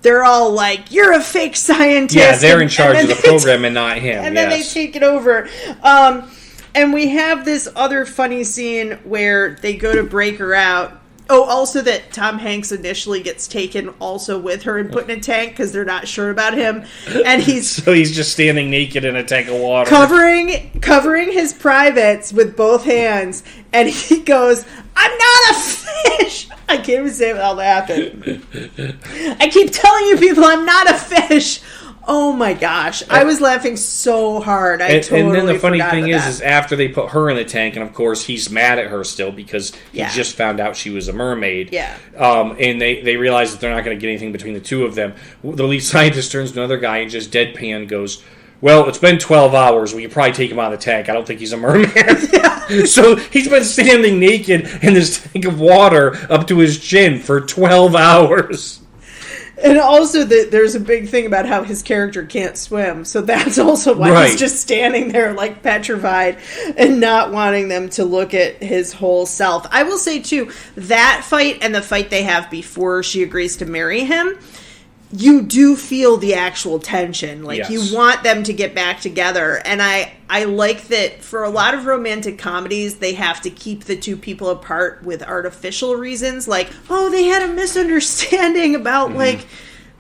they're all like, "You're a fake scientist." Yeah, they're in charge of the program and not him. And then they take it over. And we have this other funny scene where they go to break her out. Oh, also that Tom Hanks initially gets taken also with her and put in a tank because they're not sure about him. And so he's just standing naked in a tank of water. Covering his privates with both hands. And he goes, "I'm not a fish." I can't even say it without laughing. "I keep telling you people I'm not a fish." Oh my gosh. I was laughing so hard. And then the funny thing is after they put her in the tank, and of course he's mad at her still because he just found out she was a mermaid. Yeah. And they realize that they're not going to get anything between the two of them. The lead scientist turns to another guy and just deadpan goes, "Well, it's been 12 hours. We can probably take him out of the tank. I don't think he's a merman." Yeah. So he's been standing naked in this tank of water up to his chin for 12 hours. And also, there's a big thing about how his character can't swim. So that's also why he's just standing there, like, petrified and not wanting them to look at his whole self. I will say, too, that fight and the fight they have before she agrees to marry him, you do feel the actual tension. Like, you want them to get back together. And I like that for a lot of romantic comedies, they have to keep the two people apart with artificial reasons. Like, oh, they had a misunderstanding about, like,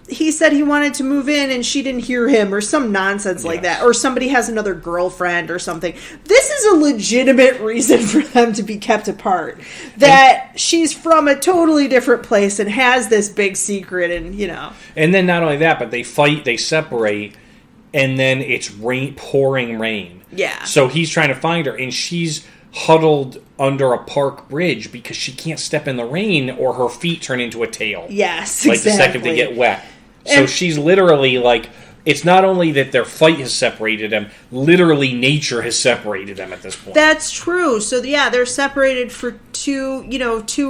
he said he wanted to move in and she didn't hear him or some nonsense like that. Or somebody has another girlfriend or something. This is a legitimate reason for them to be kept apart. That she's from a totally different place and has this big secret and, you know. And then not only that, but they fight, they separate, and then it's pouring rain. Yeah. So he's trying to find her, and she's huddled under a park bridge because she can't step in the rain or her feet turn into a tail. Yes, like the second they get wet. So she's literally like, it's not only that their fight has separated them, literally nature has separated them at this point. That's true. So yeah, they're separated for two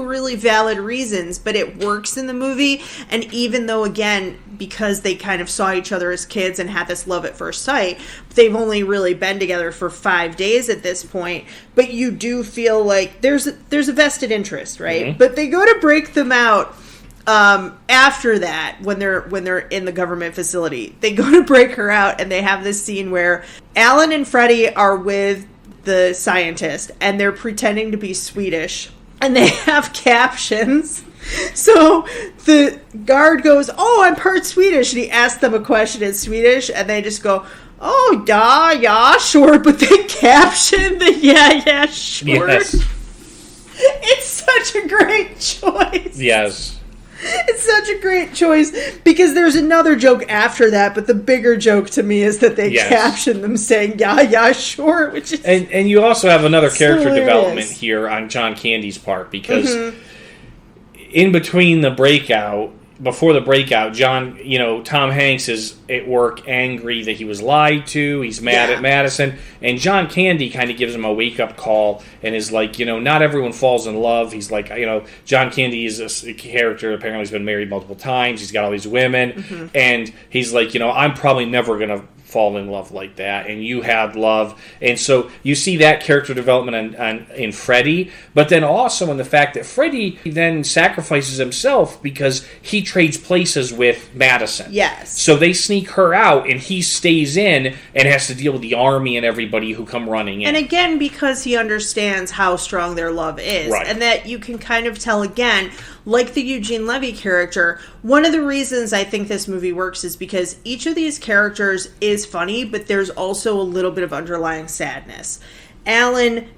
really valid reasons, but it works in the movie. And even though, again, because they kind of saw each other as kids and had this love at first sight, they've only really been together for 5 days at this point. But you do feel like there's a vested interest, right? Mm-hmm. But they go to break them out. After that, when they're in the government facility, they go to break her out, and they have this scene where Alan and Freddie are with the scientist, and they're pretending to be Swedish, and they have captions. So the guard goes, "Oh, I'm part Swedish," and he asks them a question in Swedish, and they just go, "Oh, yeah, sure," but they caption the yeah, sure. Yes. It's such a great choice. Yes. It's such a great choice because there's another joke after that, but the bigger joke to me is that they caption them saying, yeah, sure, which is and you also have another character development here on John Candy's part because in between the breakout, before the breakout, Tom Hanks is at work angry that he was lied to. He's mad at Madison. And John Candy kind of gives him a wake-up call and is like, not everyone falls in love. He's like, John Candy is a character. Apparently he's been married multiple times. He's got all these women. Mm-hmm. And he's like, I'm probably never going to fall in love like that, and you had love. And so you see that character development in Freddie, but then also in the fact that Freddie then sacrifices himself because he trades places with Madison. Yes. So they sneak her out, and he stays in and has to deal with the army and everybody who come running in. And again, because he understands how strong their love is, and that you can kind of tell again, like the Eugene Levy character, one of the reasons I think this movie works is because each of these characters is funny, but there's also a little bit of underlying sadness. Alan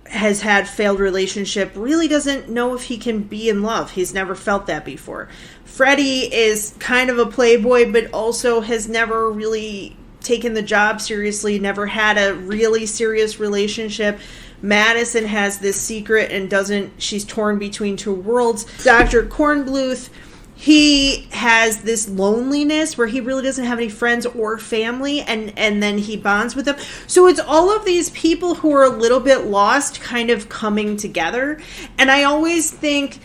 has had failed relationship, really doesn't know if he can be in love. He's never felt that before. Freddie is kind of a playboy, but also has never really taken the job seriously, never had a really serious relationship. Madison has this secret and she's torn between two worlds. Dr. Kornbluth, he has this loneliness where he really doesn't have any friends or family, and then he bonds with them. So it's all of these people who are a little bit lost kind of coming together. And I always think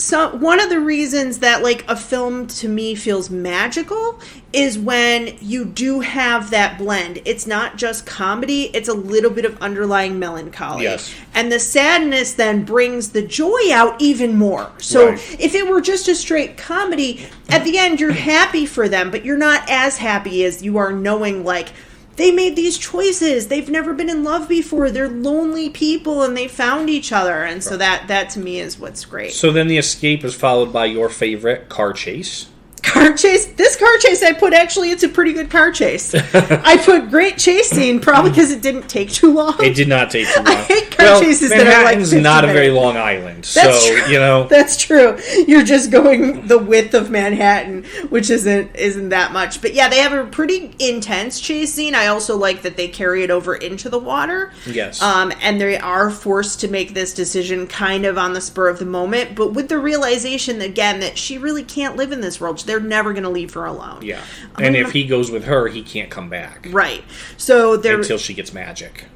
one of the reasons that like a film to me feels magical is when you do have that blend. It's not just comedy, it's a little bit of underlying melancholy. Yes. And the sadness then brings the joy out even more. So if it were just a straight comedy, at the end you're happy for them, but you're not as happy as you are knowing like they made these choices. They've never been in love before. They're lonely people and they found each other. And so that to me is what's great. So then the escape is followed by your favorite car chase. Car chase. This car chase I put, actually, it's a pretty good car chase. I put great chase scene, probably because it didn't take too long. It did not take too long. I hate car chases that are like 50 Manhattan's not minutes. a very long island, That's so, true. you know. That's true. You're just going the width of Manhattan, which isn't that much. But yeah, they have a pretty intense chase scene. I also like that they carry it over into the water. Yes. And they are forced to make this decision kind of on the spur of the moment, but with the realization, again, that she really can't live in this world. They're never going to leave her alone. Yeah. And if he goes with her, he can't come back. Right. So they're... Until she gets magic.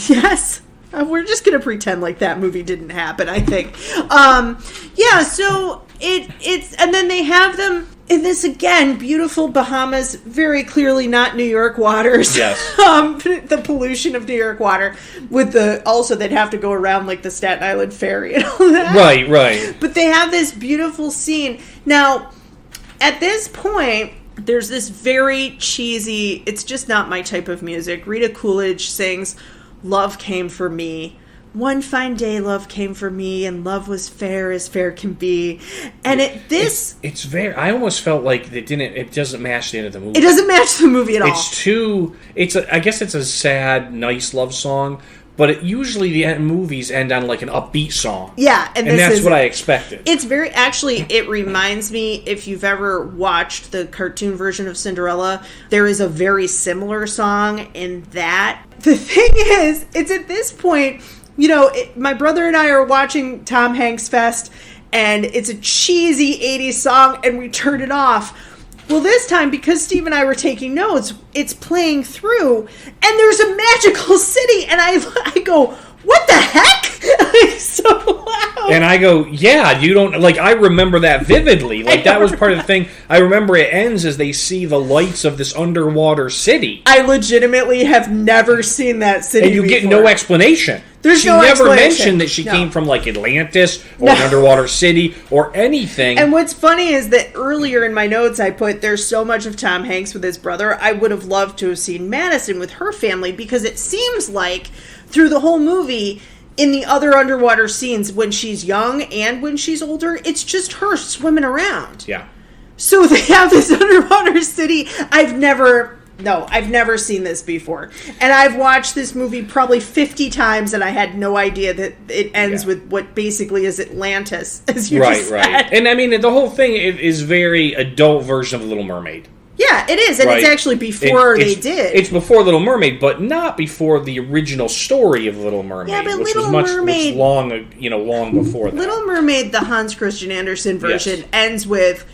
Yes. We're just going to pretend like that movie didn't happen, I think. Yeah, so it's... And then they have them in this, again, beautiful Bahamas, very clearly not New York waters. Yes. The pollution of New York water. With the... Also, they'd have to go around, like, the Staten Island ferry and all that. Right. But they have this beautiful scene. Now, at this point... There's this very cheesy, it's just not my type of music. Rita Coolidge sings, "Love came for me. One fine day love came for me, and love was fair as fair can be." And it's very, I almost felt like it doesn't match the end of the movie. It doesn't match the movie at all. I guess it's a sad, nice love song, but usually the movies end on like an upbeat song. Yeah, and that's what I expected. It's very, actually, it reminds me, if you've ever watched the cartoon version of Cinderella, there is a very similar song in that. The thing is, it's at this point, you know, my brother and I are watching Tom Hanks Fest, and it's a cheesy 80s song, and we turn it off. Well, this time, because Steve and I were taking notes, it's playing through, and there's a magical city, and I go, what the heck? It's so loud. And I go, yeah, you don't, like, I remember that vividly. Like, that was part of the thing. I remember it ends as they see the lights of this underwater city. I legitimately have never seen that city And you before. get no explanation. She no never explanation. mentioned that she came from, like, Atlantis or an underwater city or anything. And what's funny is that earlier in my notes I put, there's so much of Tom Hanks with his brother. I would have loved to have seen Madison with her family, because it seems like through the whole movie, in the other underwater scenes, when she's young and when she's older, it's just her swimming around. Yeah. So they have this underwater city. I've never seen this before. And I've watched this movie probably 50 times, and I had no idea that it ends with what basically is Atlantis, as you just said. Right. And I mean, the whole thing is very adult version of Little Mermaid. Yeah, it is, and it's actually before they did. It's before Little Mermaid, but not before the original story of Little Mermaid, yeah, but which Little was Mermaid, long before that. Little Mermaid, the Hans Christian Andersen version, ends with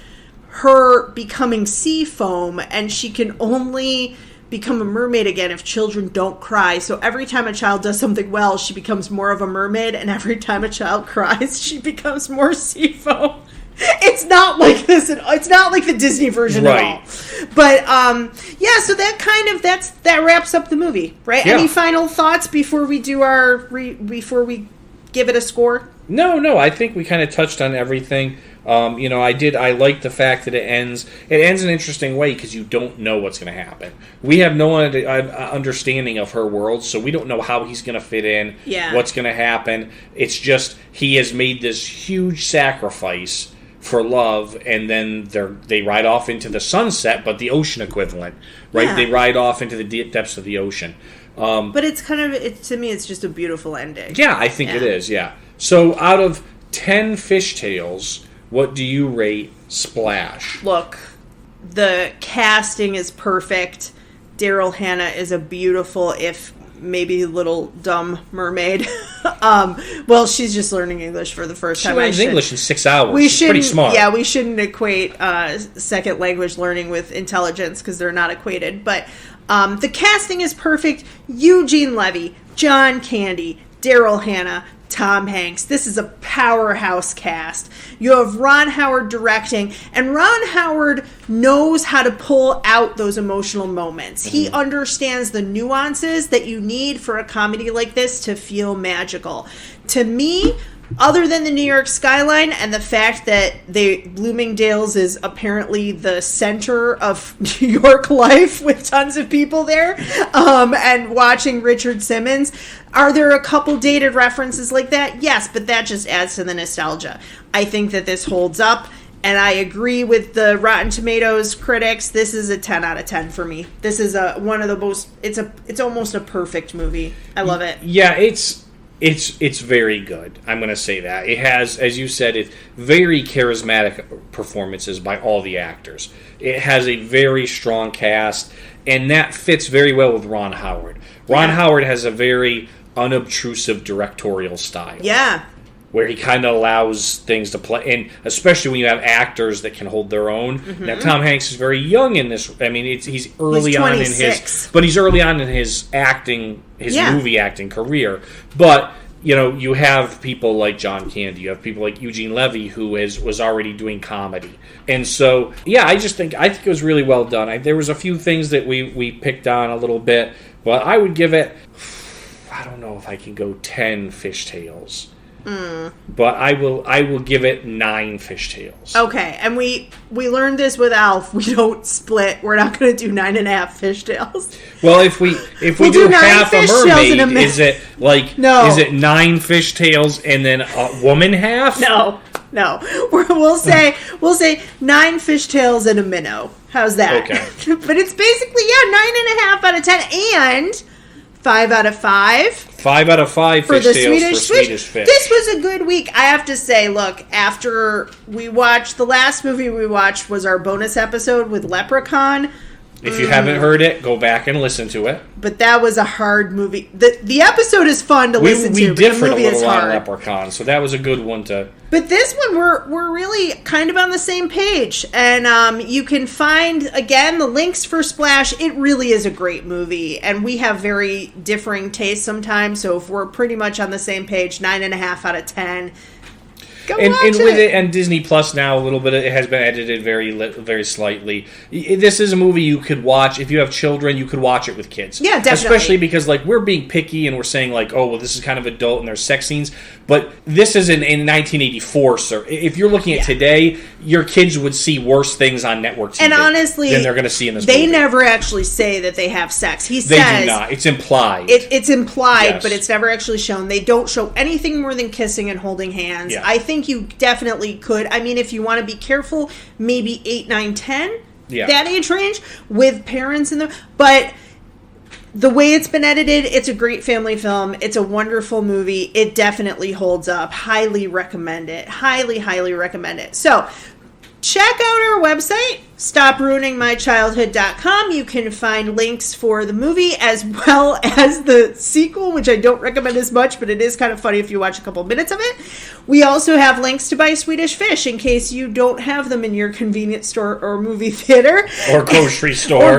her becoming sea foam, and she can only become a mermaid again if children don't cry. So every time a child does something well, she becomes more of a mermaid, and every time a child cries, she becomes more sea foam. It's not like this. It's not like the Disney version at all. But yeah, so that wraps up the movie, right? Yeah. Any final thoughts before we do before we give it a score? No. I think we kind of touched on everything. I like the fact that it ends in an interesting way, because you don't know what's going to happen. We have no understanding of her world, so we don't know how he's going to fit in, what's going to happen. It's just he has made this huge sacrifice for love, and then they ride off into the sunset, but the ocean equivalent, right? Yeah. They ride off into the deep depths of the ocean. But it's to me, it's just a beautiful ending. Yeah, I think it is, yeah. So out of 10 fishtails, what do you rate Splash? Look, the casting is perfect. Daryl Hannah is a beautiful, if maybe a little dumb mermaid. Well, she's just learning English for the first time. She learns English in 6 hours. She's pretty smart. Yeah, we shouldn't equate second language learning with intelligence, because they're not equated. But the casting is perfect. Eugene Levy, John Candy, Daryl Hannah, Tom Hanks. This is a powerhouse cast. You have Ron Howard directing, and Ron Howard knows how to pull out those emotional moments. He understands the nuances that you need for a comedy like this to feel magical. To me, other than the New York skyline and the fact that Bloomingdale's is apparently the center of New York life with tons of people there, and watching Richard Simmons, are there a couple dated references like that? Yes, but that just adds to the nostalgia. I think that this holds up, and I agree with the Rotten Tomatoes critics. This is a 10 out of 10 for me. This is one of the most, it's almost a perfect movie. I love it. Yeah, It's very good. I'm going to say that. It has, as you said, it's very charismatic performances by all the actors. It has a very strong cast, and that fits very well with Ron Howard. Ron Howard has a very unobtrusive directorial style. Yeah. Where he kind of allows things to play, and especially when you have actors that can hold their own. Now, Tom Hanks is very young in this. I mean, he's early on in his, but he's early on in his acting, movie acting career. But you have people like John Candy, you have people like Eugene Levy, who was already doing comedy, and so I think it was really well done. There was a few things that we picked on a little bit, but I would give it. I don't know if I can go 10 fishtails. But I will give it 9 fishtails. Okay, and we learned this with Alf. We don't split. We're not going to do 9.5 fishtails. Well, if we do half a mermaid, is it no? Is it 9 fishtails and then a woman half? No. We'll say 9 fishtails and a minnow. How's that? Okay. But it's basically 9.5 out of 10 and 5 out of 5. 5 out of 5 for the Swedish Fish. This was a good week. I have to say, look, after we watched, the last movie we watched was our bonus episode with Leprechaun. If you haven't heard it, go back and listen to it. But that was a hard movie. The episode is fun to listen to, but the movie a little on Leprechaun, so that was a good one to... But this one, we're really kind of on the same page. And you can find, again, the links for Splash. It really is a great movie. And we have very differing tastes sometimes. So if we're pretty much on the same page, 9.5 out of 10... And with it and Disney Plus now, a little bit it has been edited very slightly. This is a movie you could watch if you have children. You could watch it with kids. Yeah, definitely. Especially because we're being picky and we're saying this is kind of adult and there's sex scenes. But this is in 1984, sir. If you're looking at today, your kids would see worse things on network TV. And honestly, than they're going to see in this movie. They never actually say that they have sex. They do not. It's implied. It's implied, yes. But it's never actually shown. They don't show anything more than kissing and holding hands. Yeah. I think you definitely could. I mean, if you want to be careful, maybe 8, 9, 10, that age range with parents in them. But the way it's been edited, it's a great family film. It's a wonderful movie. It definitely holds up. Highly recommend it. Highly, highly recommend it. So, check out our website, stopruiningmychildhood.com. You can find links for the movie as well as the sequel, which I don't recommend as much, but it is kind of funny if you watch a couple minutes of it. We also have links to buy Swedish Fish in case you don't have them in your convenience store or movie theater. Or grocery store.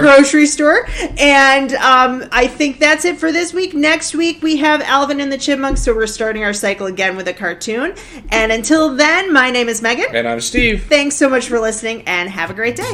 And I think that's it for this week. Next week, we have Alvin and the Chipmunks, so we're starting our cycle again with a cartoon. And until then, my name is Megan. And I'm Steve. Thanks so much for listening, and have a great day.